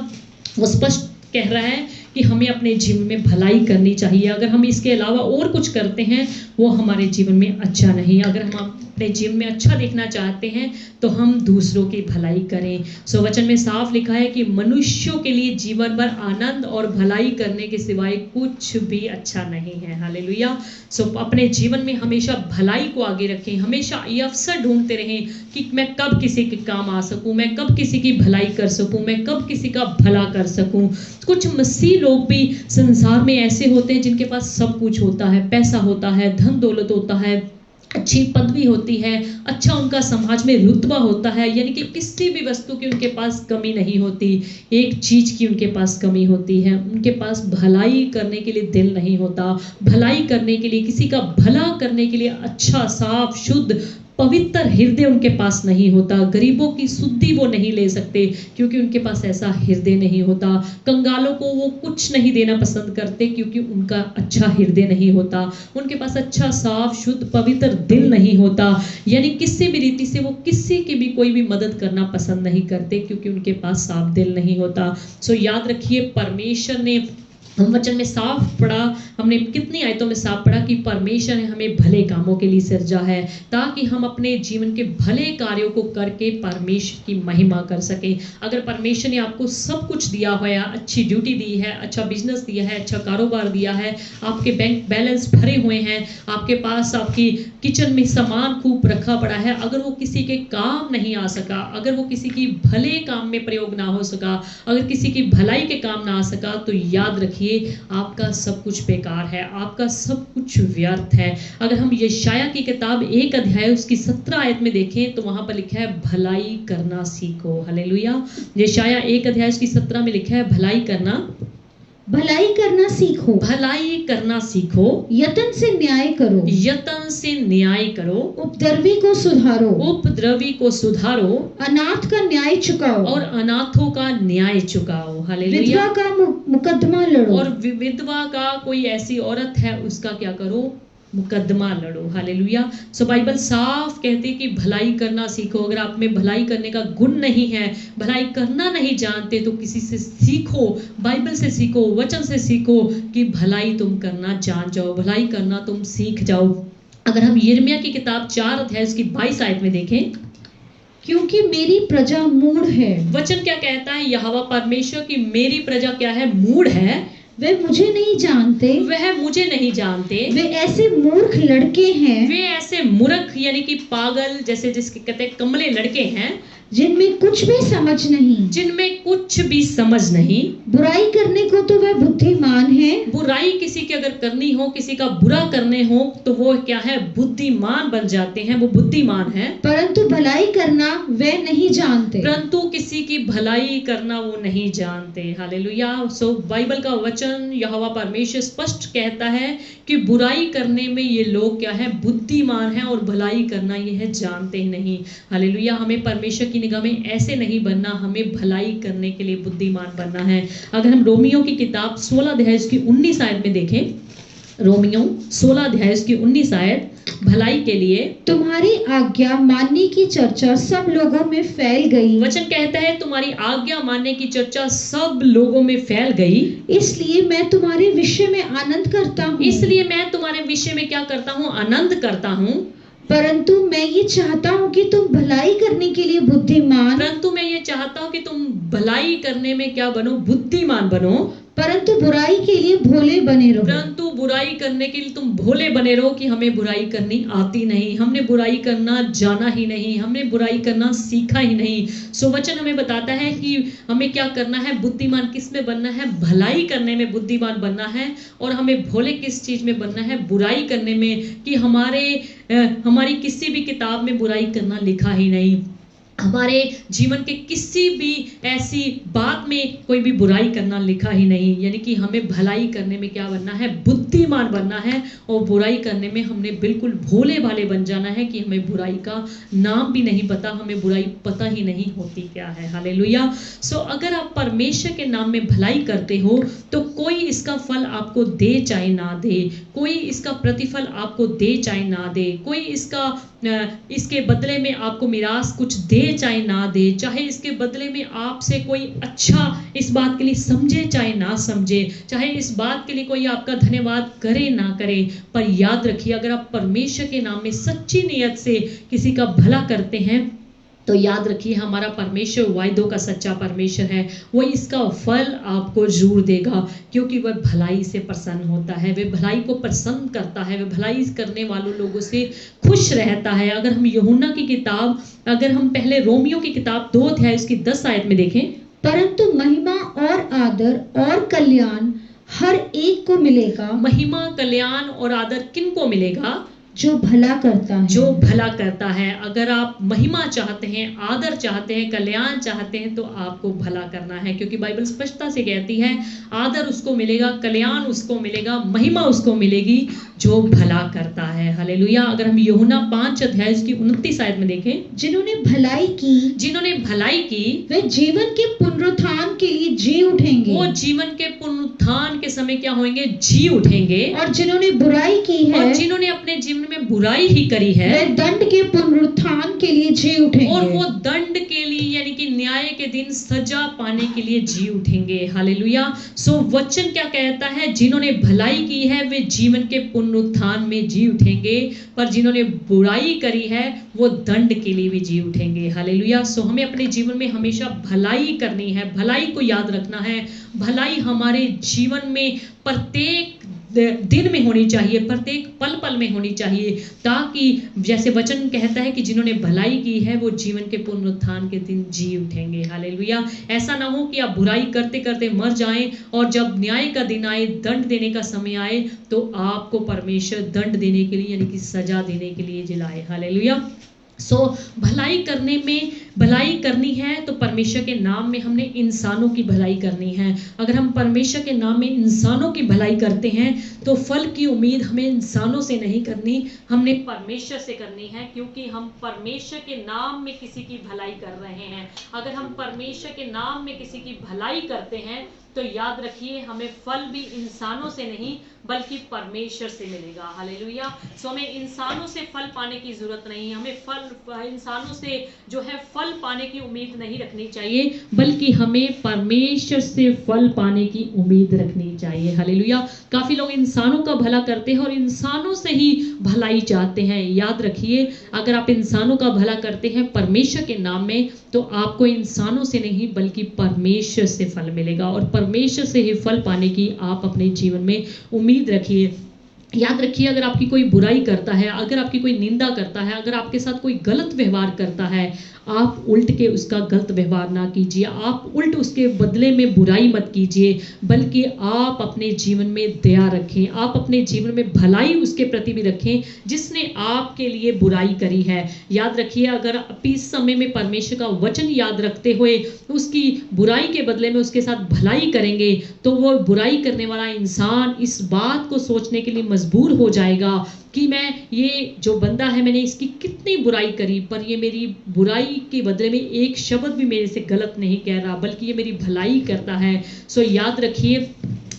Speaker 1: वो स्पष्ट कह रहा है कि हमें अपने जीवन में भलाई करनी चाहिए। अगर हम इसके अलावा और कुछ करते हैं वो हमारे जीवन में अच्छा नहीं। अगर हम अपने जीवन में अच्छा देखना चाहते हैं तो हम दूसरों की भलाई करें। सो वचन में साफ लिखा है कि मनुष्यों के लिए जीवन भर आनंद और भलाई करने के सिवाय कुछ भी अच्छा नहीं है, हालेलुया। सो अपने जीवन में हमेशा भलाई को आगे रखें, हमेशा ये अवसर ढूंढते रहें कि मैं कब किसी के काम आ सकूं, मैं कब किसी की भलाई कर सकूं, मैं कब किसी का भला कर सकूं। कुछ मसीह लोग भी संसार में ऐसे होते हैं जिनके पास सब कुछ होता है, पैसा होता है, धन दौलत होता है, अच्छी पदवी होती है, अच्छा उनका समाज में रुतबा होता है, यानी कि किसी भी वस्तु की उनके पास कमी नहीं होती। एक चीज की उनके पास कमी होती है, उनके पास भलाई करने के लिए दिल नहीं होता, भलाई करने के लिए, किसी का भला करने के लिए अच्छा साफ शुद्ध पवित्र हृदय उनके पास नहीं होता। गरीबों की सुद्धि वो नहीं ले सकते क्योंकि उनके पास ऐसा हृदय नहीं होता। कंगालों को वो कुछ नहीं देना पसंद करते क्योंकि उनका अच्छा हृदय नहीं होता, उनके पास अच्छा साफ शुद्ध पवित्र दिल नहीं होता। यानी किसी भी रीति से वो किसी की भी कोई भी मदद करना पसंद नहीं करते क्योंकि उनके पास साफ दिल नहीं होता। सो याद रखिए, परमेश्वर ने, हम वचन में साफ पढ़ा, हमने कितनी आयतों में साफ पढ़ा कि परमेश्वर ने हमें भले कामों के लिए सृजा है ताकि हम अपने जीवन के भले कार्यों को करके परमेश्वर की महिमा कर सके। अगर परमेश्वर ने आपको सब कुछ दिया हुआ है, अच्छी ड्यूटी दी है, अच्छा बिजनेस दिया है, अच्छा कारोबार दिया है, आपके बैंक बैलेंस भरे हुए हैं, आपके पास आपकी किचन में सामान खूब रखा पड़ा है, अगर वो किसी के काम नहीं आ सका, अगर वो किसी की भले काम में प्रयोग ना हो सका, अगर किसी की भलाई के काम ना आ सका, तो याद रखिए आपका सब कुछ बेकार है, आपका सब कुछ व्यर्थ है। अगर हम यशाया की किताब 1 अध्याय उसकी 17 आयत में देखें तो वहां पर लिखा है भलाई करना सीखो, हालेलुया। यशाया 1 अध्याय उसकी 17 में लिखा है भलाई करना सीखो, भलाई करना सीखो,
Speaker 3: यत्न से न्याय करो,
Speaker 1: यत्न से न्याय करो,
Speaker 3: उपद्रवी को सुधारो,
Speaker 1: अनाथ का न्याय चुकाओ, और अनाथों का न्याय चुकाओ, हालेलुया।
Speaker 3: विधवा का मुकदमा लड़ो,
Speaker 1: और विधवा का कोई ऐसी औरत है उसका क्या करो, मुकदमा लड़ो, हालेलुया। सो बाइबल साफ कहती है कि भलाई करना सीखो। अगर आप में भलाई करने का गुण नहीं है, भलाई करना नहीं जानते, तो किसी से सीखो, बाइबल से सीखो, वचन से सीखो कि भलाई तुम करना जान जाओ, भलाई करना तुम सीख जाओ। अगर हम यिर्मयाह की किताब 4 अध्याय उसकी 22 आयत में देखें,
Speaker 3: क्योंकि मेरी प्रजा मूढ़ है,
Speaker 1: वचन क्या कहता है, यहोवा परमेश्वर की मेरी प्रजा क्या है, मूढ़ है,
Speaker 3: वे मुझे नहीं जानते,
Speaker 1: वह मुझे नहीं जानते,
Speaker 3: वे ऐसे मूर्ख लड़के हैं,
Speaker 1: वे ऐसे मूर्ख यानी कि पागल, जैसे जिसके कहते हैं कमले लड़के हैं,
Speaker 3: जिनमें कुछ भी समझ नहीं,
Speaker 1: जिनमें कुछ भी समझ नहीं।
Speaker 3: बुराई करने को तो वह बुद्धिमान है।
Speaker 1: बुराई किसी की अगर करनी हो, किसी का बुरा करने हो, तो वो क्या है, बुद्धिमान बन जाते हैं, वो बुद्धिमान है।
Speaker 3: परंतु भलाई करना वे नहीं जानते।
Speaker 1: परंतु किसी की भलाई करना वो नहीं जानते। हालेलुया। सो बाइबल का वचन यहोवा परमेश्वर स्पष्ट कहता है कि बुराई करने में ये लोग क्या है, बुद्धिमान है, और भलाई करना ये है जानते ही नहीं। हालेलुया। हमें परमेश्वर की निगाह में ऐसे नहीं बनना, हमें भलाई करने के लिए बुद्धिमान बनना है। अगर हम रोमियो की किताब 16 अध्याय की 19 आयत में देखें, रोमियो 16 अध्याय की 19 आयत, भलाई के लिए
Speaker 3: तुम्हारी आज्ञा मानने की चर्चा सब लोगों में फैल गई।
Speaker 1: वचन कहता है तुम्हारी आज्ञा मानने की चर्चा सब लोगों में फैल गई,
Speaker 3: इसलिए मैं तुम्हारे विषय में आनंद करता हूँ।
Speaker 1: इसलिए मैं तुम्हारे विषय में क्या करता हूँ, आनंद करता हूँ।
Speaker 3: परंतु मैं ये चाहता हूँ कि तुम भलाई करने के लिए बुद्धिमान,
Speaker 1: परंतु मैं ये चाहता हूँ कि तुम भलाई करने में क्या बनो, बुद्धिमान बनो।
Speaker 3: परंतु बुराई के लिए भोले बने रहो।
Speaker 1: परंतु बुराई करने के लिए तुम भोले बने रहो कि हमें बुराई करनी आती नहीं, हमने बुराई करना जाना ही नहीं, हमने बुराई करना सीखा ही नहीं। सो वचन हमें बताता है कि हमें क्या करना है, बुद्धिमान किस में बनना है, भलाई करने में बुद्धिमान बनना है। और हमें भोले किस चीज में बनना है, बुराई करने में, कि हमारी किसी भी किताब में बुराई करना लिखा ही नहीं, हमारे जीवन के किसी भी ऐसी बात में कोई भी बुराई करना लिखा ही नहीं। यानी कि हमें भलाई करने में क्या बनना है, बुद्धिमान बनना है, और बुराई करने में हमने बिल्कुल भोले भाले बन जाना है कि हमें बुराई का नाम भी नहीं पता, हमें बुराई पता ही नहीं होती क्या है। हालेलुया। सो अगर आप परमेश्वर के नाम में भलाई करते हो तो कोई इसका फल आपको दे चाहे ना दे, कोई इसका प्रतिफल आपको दे चाहे ना दे, कोई इसके बदले में आपको मिरास कुछ दे चाहे ना दे, चाहे इसके बदले में आपसे कोई अच्छा इस बात के लिए समझे चाहे ना समझे, चाहे इस बात के लिए कोई आपका धन्यवाद करे ना करे, पर याद रखिए अगर आप परमेश्वर के नाम में सच्ची नियत से किसी का भला करते हैं तो याद रखिए हमारा परमेश्वर वायदों का सच्चा परमेश्वर है, वो इसका फल आपको जरूर देगा, क्योंकि वह भलाई से प्रसन्न होता है, वह भलाई को पसंद करता है, वह भलाई करने वालों लोगों से खुश रहता है। अगर हम यूहन्ना की किताब, अगर हम पहले रोमियो की किताब 2 अध्याय उसकी 10 आयत में देखें,
Speaker 3: परंतु महिमा और आदर और कल्याण हर एक को मिलेगा।
Speaker 1: महिमा, कल्याण और आदर किन को मिलेगा,
Speaker 3: जो भला करता है,
Speaker 1: जो भला करता है। अगर आप महिमा चाहते हैं, आदर चाहते हैं, कल्याण चाहते हैं तो आपको भला करना है, क्योंकि बाइबल स्पष्टता से कहती है आदर उसको मिलेगा, कल्याण उसको मिलेगा, महिमा उसको मिलेगी जो भला करता है। हालेलुया। अगर हम यूहन्ना 5 अध्याय की 29 आयत में देखें,
Speaker 3: जिन्होंने भलाई की वे जीवन के पुनरुत्थान के लिए जी उठेंगे।
Speaker 1: वो जीवन के पुनरुत्थान के समय क्या होंगे, जी उठेंगे।
Speaker 3: और जिन्होंने बुराई की है,
Speaker 1: और जिन्होंने अपने जीवन में बुराई ही करी है,
Speaker 3: वे दंड के पुनरुत्थान के लिए जी उठेंगे।
Speaker 1: और वो दंड के लिए यानी कि न्याय के दिन सजा पाने के लिए जी उठेंगे। हालेलुया। सो वचन क्या कहता है, जिन्होंने भलाई की है वे जीवन के पुनरुत्थान में जी उठेंगे, पर जिन्होंने बुराई करी है वो दंड के लिए भी जी उठेंगे। हालेलुया। सो हमें अपने जीवन में हमेशा भलाई करनी है, भलाई को याद रखना है। भलाई हमारे जीवन में प्रत्येक दिन में होनी चाहिए, प्रत्येक पल पल में होनी चाहिए, ताकि जैसे वचन कहता है कि जिन्होंने भलाई की है वो जीवन के पुनरुत्थान के दिन जी उठेंगे। हालेलुया। ऐसा ना हो कि आप बुराई करते करते मर जाएं और जब न्याय का दिन आए, दंड देने का समय आए तो आपको परमेश्वर दंड देने के लिए यानी कि सजा देने के लिए जिलाए। हालेलुया। सो भलाई करने में, भलाई करनी है तो परमेश्वर के नाम में हमने इंसानों की भलाई करनी है। अगर हम परमेश्वर के नाम में इंसानों की भलाई करते हैं तो फल की उम्मीद हमें इंसानों से नहीं करनी, हमने परमेश्वर से करनी है, क्योंकि हम परमेश्वर के नाम में किसी की भलाई कर रहे हैं। अगर हम परमेश्वर के नाम में किसी की भलाई करते हैं तो याद रखिए हमें फल भी इंसानों से नहीं बल्कि परमेश्वर से मिलेगा। हालेलुया। सो हमें इंसानों से फल पाने की जरूरत नहीं, हमें इंसानों से जो है फल पाने की उम्मीद नहीं रखनी चाहिए, बल्कि हमें परमेश्वर से फल पाने की उम्मीद रखनी चाहिए। हालेलुया। काफी लोग इंसानों का भला करते हैं और इंसानों से ही भलाई चाहते हैं। याद रखिए अगर आप इंसानों का भला करते हैं परमेश्वर के नाम में तो आपको इंसानों से नहीं बल्कि परमेश्वर से फल मिलेगा, और परमेश्वर से ही फल पाने की आप अपने जीवन में उम्मीद रखिए। याद रखिए, अगर आपकी कोई बुराई करता है, अगर आपकी कोई निंदा करता है, अगर आपके साथ कोई गलत व्यवहार करता है, आप उल्ट के उसका गलत व्यवहार ना कीजिए, आप उल्ट उसके बदले में बुराई मत कीजिए, बल्कि आप अपने जीवन में दया रखें, आप अपने जीवन में भलाई उसके प्रति भी रखें जिसने आपके लिए बुराई करी है। याद रखिए, अगर आप इस समय में परमेश्वर का वचन याद रखते हुए उसकी बुराई के बदले में उसके साथ भलाई करेंगे, तो वो बुराई करने वाला इंसान इस बात को सोचने के लिए मजबूर हो जाएगा कि मैं, ये जो बंदा है, मैंने इसकी कितनी बुराई करी, पर ये मेरी बुराई के बदले में एक शब्द भी मेरे से गलत नहीं कह रहा, बल्कि ये मेरी भलाई करता है। सो याद रखिए,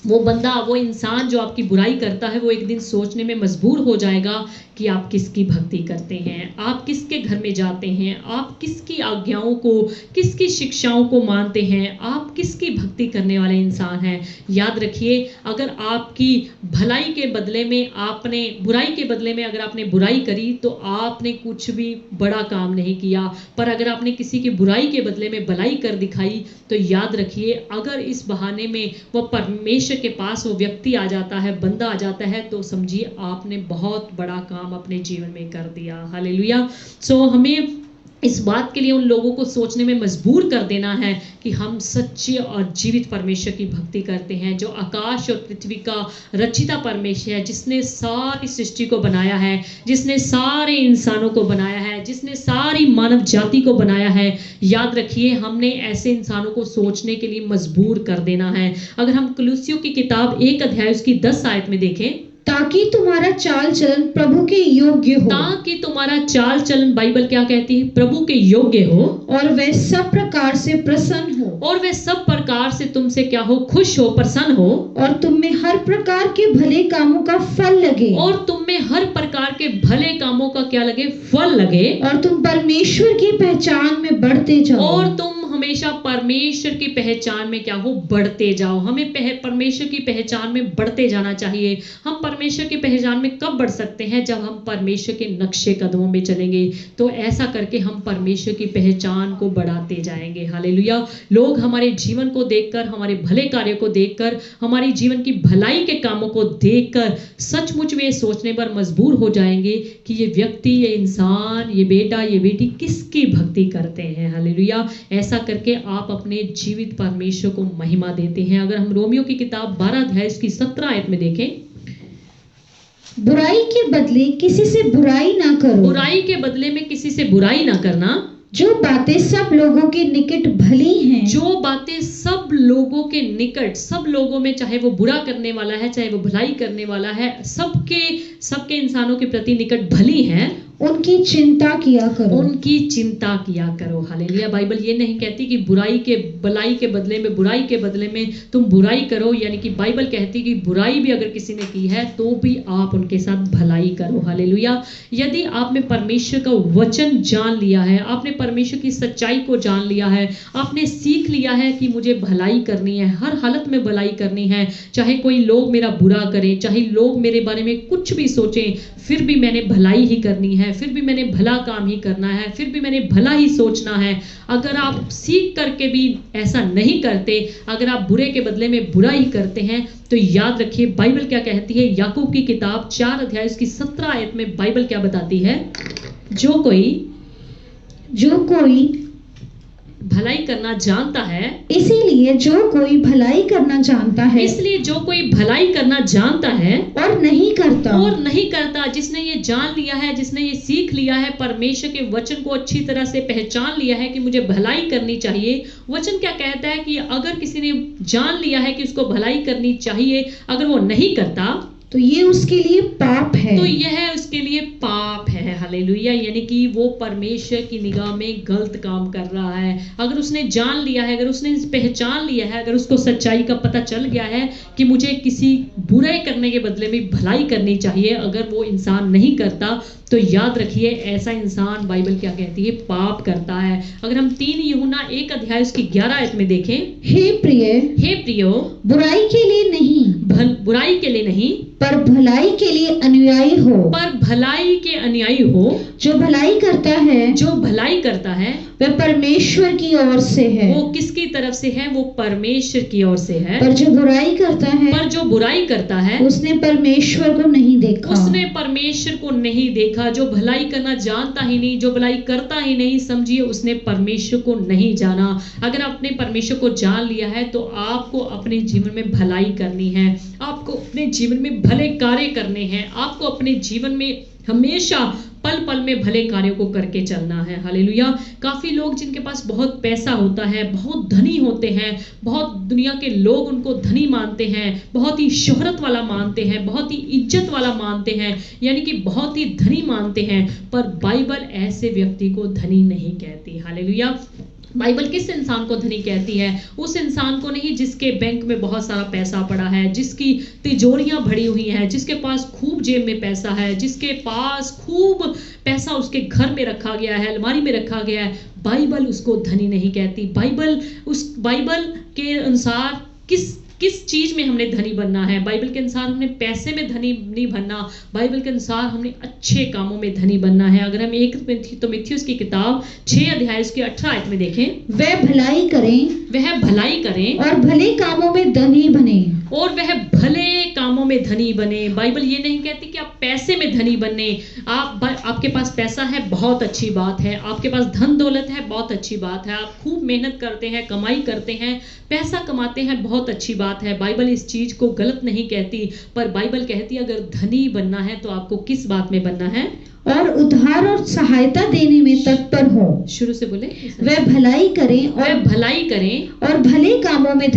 Speaker 1: वो बंदा, वो इंसान जो आपकी बुराई करता है, वो एक दिन सोचने में मजबूर हो जाएगा कि आप किसकी भक्ति करते हैं, आप किसके घर में जाते हैं, आप किसकी आज्ञाओं को, किसकी शिक्षाओं को मानते हैं, आप किसकी भक्ति करने वाले इंसान हैं। याद रखिए, अगर आपकी भलाई के बदले में आपने, बुराई के बदले में अगर आपने बुराई करी, तो आपने कुछ भी बड़ा काम नहीं किया, पर अगर आपने किसी की बुराई के बदले में भलाई कर दिखाई, तो याद रखिए, अगर इस बहाने में वो परमेश्वर के पास वो व्यक्ति आ जाता है, बंदा आ जाता है, तो समझिए आपने बहुत बड़ा काम अपने जीवन में कर दिया। हालेलुया। सो हमें इस बात के लिए उन लोगों को सोचने में मजबूर कर देना है कि हम सच्चे और जीवित परमेश्वर की भक्ति करते हैं, जो आकाश और पृथ्वी का रचिता परमेश्वर है, जिसने सारी सृष्टि को बनाया है, जिसने सारे इंसानों को बनाया है, जिसने सारी मानव जाति को बनाया है। याद रखिए, हमने ऐसे इंसानों को सोचने के लिए मजबूर कर देना है। अगर हम कुलुस्सियों की किताब 1 अध्याय उसकी 10 आयत में देखें,
Speaker 3: ताकि तुम्हारा चाल चलन प्रभु के योग्य हो,
Speaker 1: ताकि तुम्हारा चाल चलन, बाइबल क्या कहती है, प्रभु के योग्य हो,
Speaker 3: और वह सब प्रकार से प्रसन्न हो,
Speaker 1: और वह सब प्रकार से तुमसे क्या हो, खुश हो, प्रसन्न हो,
Speaker 3: और तुम में हर प्रकार के भले कामों का फल लगे,
Speaker 1: और तुम में हर प्रकार के भले कामों का क्या लगे, फल लगे,
Speaker 3: और तुम परमेश्वर की पहचान में बढ़ते जाओ,
Speaker 1: और तुम हमेशा परमेश्वर की पहचान में क्या हो, बढ़ते जाओ। हमें परमेश्वर की पहचान में बढ़ते जाना चाहिए। हम परमेश्वर की पहचान में कब बढ़ सकते हैं, जब हम परमेश्वर के नक्शे कदमों में चलेंगे। तो ऐसा करके हम परमेश्वर की पहचान को बढ़ाते जाएंगे। हालेलुया। लोग हमारे जीवन को देखकर, हमारे भले कार्यों को देखकर, हमारी जीवन की भलाई के कामों को देखकर सचमुच में सोचने पर मजबूर हो जाएंगे कि ये व्यक्ति, ये इंसान, ये बेटा, ये बेटी किसकी भक्ति करते हैं। हालेलुया। ऐसा करके आप अपने जीवित परमेश्वर को महिमा देते हैं। अगर हम रोमियो की किताब 12 अध्याय की 17 आयत में देखें,
Speaker 3: बुराई के बदले किसी से बुराई ना करो,
Speaker 1: बुराई के बदले में किसी से बुराई ना करना,
Speaker 3: जो बातें सब लोगों के निकट भली हैं,
Speaker 1: जो बातें सब लोगों के निकट, सब लोगों में, चाहे वो बुरा करने वाला है, चाहे वो भलाई करने वाला है, सबके इंसानों के प्रति निकट भली हैं,
Speaker 3: उनकी चिंता किया करो,
Speaker 1: उनकी चिंता किया करो। हालेलुया। बाइबल ये नहीं कहती कि भलाई के बदले में, बुराई के बदले में तुम बुराई करो, यानी कि बाइबल कहती कि बुराई भी अगर किसी ने की है तो भी आप उनके साथ भलाई करो। हालेलुया। यदि आपने परमेश्वर का वचन जान लिया है, आपने परमेश्वर की सच्चाई को जान लिया है, आपने सीख लिया है कि मुझे भलाई करनी है, हर हालत में भलाई करनी है, चाहे कोई लोग मेरा बुरा करें, चाहे लोग मेरे बारे में कुछ भी सोचें, फिर भी मैंने भलाई ही करनी है, फिर भी मैंने भला काम ही करना है, फिर भी मैंने भला ही सोचना है। अगर आप सीख करके भी ऐसा नहीं करते, अगर आप बुरे के बदले में बुरा ही करते हैं, तो याद रखिए बाइबल क्या कहती है। याकूब की किताब 4 अध्याय उसकी 17 आयत में बाइबल क्या बताती है, जो कोई भलाई करना जानता है,
Speaker 3: इसीलिए जो कोई भलाई करना जानता है,
Speaker 1: इसलिए जो कोई भलाई करना जानता है
Speaker 3: और नहीं करता,
Speaker 1: जिसने ये जान लिया है, जिसने ये सीख लिया है, परमेश्वर के वचन को अच्छी तरह से पहचान लिया है कि मुझे भलाई करनी चाहिए। वचन क्या कहता है कि अगर किसी ने जान लिया है कि उसको भलाई करनी चाहिए, अगर वो नहीं करता,
Speaker 3: तो ये उसके लिए पाप है,
Speaker 1: तो यह उसके लिए पाप है। हालेलुया। यानी कि वो परमेश्वर की निगाह में गलत काम कर रहा है। अगर उसने जान लिया है, अगर उसने पहचान लिया है, अगर उसको सच्चाई का पता चल गया है कि मुझे किसी बुरे करने के बदले में भलाई करनी चाहिए, अगर वो इंसान नहीं करता, तो याद रखिए ऐसा इंसान बाइबल क्या कहती है, पाप करता है। अगर हम 3 यूहन्ना 1 अध्याय उसकी 11 आयत में देखें,
Speaker 3: हे प्रियो, बुराई के लिए नहीं,
Speaker 1: बुराई के लिए नहीं,
Speaker 3: पर भलाई के लिए अनुयायी हो,
Speaker 1: पर भलाई के अनुयायी हो।
Speaker 3: जो भलाई करता है
Speaker 1: वह
Speaker 3: परमेश्वर की ओर से है।
Speaker 1: वो किसकी तरफ से है? वो परमेश्वर की ओर से है।
Speaker 3: पर जो बुराई करता है
Speaker 1: उसने
Speaker 3: परमेश्वर को नहीं देखा।
Speaker 1: उसने परमेश्वर को नहीं देखा। जो भलाई करना जानता ही नहीं, जो भलाई करता ही नहीं, समझिए उसने परमेश्वर को नहीं जाना। अगर आपने परमेश्वर को जान लिया है तो आपको अपने जीवन में भलाई करनी है, आपको अपने जीवन में भले कार्य करने हैं, आपको अपने जीवन में हमेशा पल पल में भले कार्यों को करके चलना है। हालेलुया। काफी लोग जिनके पास बहुत पैसा होता है, बहुत धनी होते हैं, बहुत दुनिया के लोग उनको धनी मानते हैं, बहुत ही शोहरत वाला मानते हैं, बहुत ही इज्जत वाला मानते हैं, यानी कि बहुत ही धनी मानते हैं, पर बाइबल ऐसे व्यक्ति को धनी नहीं कहती। हालेलुया। बाइबल किस इंसान को धनी कहती है? उस इंसान को नहीं जिसके बैंक में बहुत सारा पैसा पड़ा है, जिसकी तिजोरियां भरी हुई हैं, जिसके पास खूब जेब में पैसा है, जिसके पास खूब पैसा उसके घर में रखा गया है, अलमारी में रखा गया है। बाइबल उसको धनी नहीं कहती। बाइबल के अनुसार किस चीज में हमने धनी बनना है? बाइबल के अनुसार हमने पैसे में धनी नहीं बनना, बाइबल के अनुसार हमने अच्छे कामों में धनी बनना है। अगर हम 1 तीमुथियुस की किताब 6 अध्याय उसकी 18 आयत में देखें,
Speaker 3: वह भलाई करें
Speaker 1: और
Speaker 3: भले कामों में धनी बने।
Speaker 1: बाइबल ये नहीं कहती कि आप पैसे में धनी बनने। आपके पास पैसा है, बहुत अच्छी बात है, आपके पास धन दौलत है, बहुत अच्छी बात है, आप खूब मेहनत करते हैं, कमाई करते हैं, पैसा कमाते हैं, बहुत अच्छी बात है। बाइबल इस चीज को गलत नहीं कहती, पर बाइबल कहती है अगर धनी बनना है तो आपको किस बात में बनना है?
Speaker 3: और उद्धार और सहायता देने में तत्पर हो।
Speaker 1: शुरू से बोले,
Speaker 3: वह भलाई करें और भले कामों में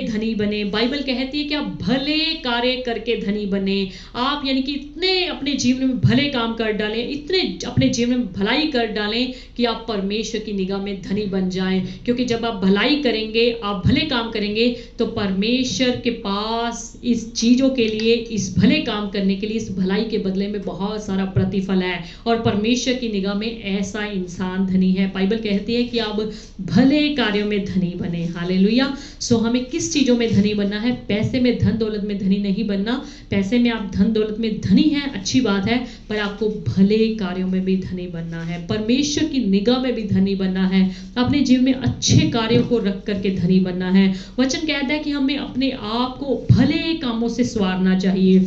Speaker 3: धनी बने। बाइबल कहती है कि आप भले कार्य करके धनी बने। आप यानी कि इतने अपने जीवन में भले काम कर डालें, इतने अपने जीवन में भलाई कर डालें कि आप परमेश्वर की निगाह में धनी बन जाएं। क्योंकि जब आप भलाई करेंगे, आप भले काम करेंगे, तो परमेश्वर के पास इस चीजों के लिए, इस भले काम करने के लिए, इस भलाई के बदले में बहुत सारा प्रतिफल है। और परमेश्वर की निगाह में ऐसा इंसान धनी है। बाइबल कहती है कि आप भले कार्यों में धनी बने। हालेलुया। सो हमें किस चीजों में धनी बनना है? पैसे में, धन दौलत में धनी नहीं बनना। पैसे में आप धन दौलत में धनी हैं, अच्छी बात है, पर आपको भले कार्यों में भी धनी बनना है, परमेश्वर की निगाह में भी धनी बनना है, अपने जीवन में अच्छे कार्यों को रख करके धनी बनना है। वचन कहता है कि हमें अपने आप को भले कामों से संवारना चाहिए।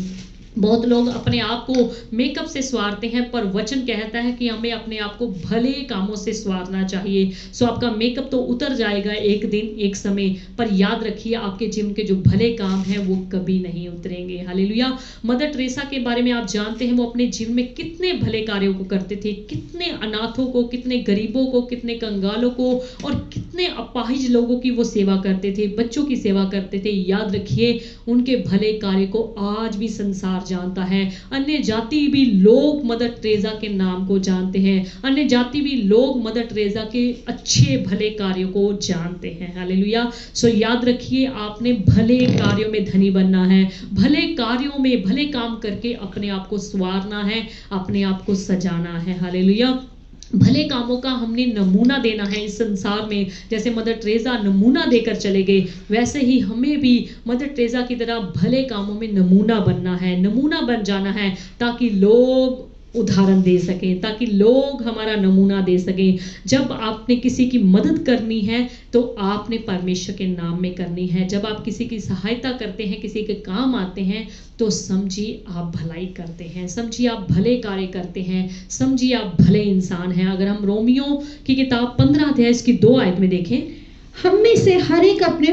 Speaker 3: बहुत लोग अपने आप को मेकअप से संवारते हैं, पर वचन कहता है कि हमें अपने आप को भले कामों से संवारना चाहिए। सो आपका मेकअप तो उतर जाएगा एक दिन, एक समय, पर याद रखिए आपके जीवन के जो भले काम हैं वो कभी नहीं उतरेंगे। हालेलुया। मदर टेरेसा के बारे में आप जानते हैं, वो अपने जीवन में कितने भले कार्यों को करते थे, कितने अनाथों को, कितने गरीबों को, कितने कंगालों को और कितने अपाहिज लोगों की वो सेवा करते थे, बच्चों की सेवा करते थे। याद रखिए उनके भले कार्य को आज भी संसार जानता है। अन्य जाति भी लोग मदर टेरेसा के नाम को जानते हैं, अन्य जाति भी लोग मदर टेरेसा के अच्छे भले कार्यों को जानते हैं। हालेलुया। सो याद रखिए आपने भले कार्यों में धनी बनना है, भले कार्यों में भले काम करके अपने आप को संवारना है, अपने आप को सजाना है। हालेलुया। भले कामों का हमने नमूना देना है इस संसार में। जैसे मदर टेरेसा नमूना देकर चले गए, वैसे ही हमें भी मदर टेरेसा की तरह भले कामों में नमूना बनना है, नमूना बन जाना है, ताकि लोग उदाहरण दे सकें, ताकि लोग हमारा नमूना दे सकें। जब आपने किसी की मदद करनी है तो आपने परमेश्वर के नाम में करनी है। जब आप किसी की सहायता करते हैं, किसी के काम आते हैं, तो समझिए आप भलाई करते हैं, समझिए आप भले कार्य करते हैं, समझिए आप भले इंसान हैं। अगर हम रोमियो की किताब 15 अध्याय की 2 आयत में देखें, हम में से हर एक अपने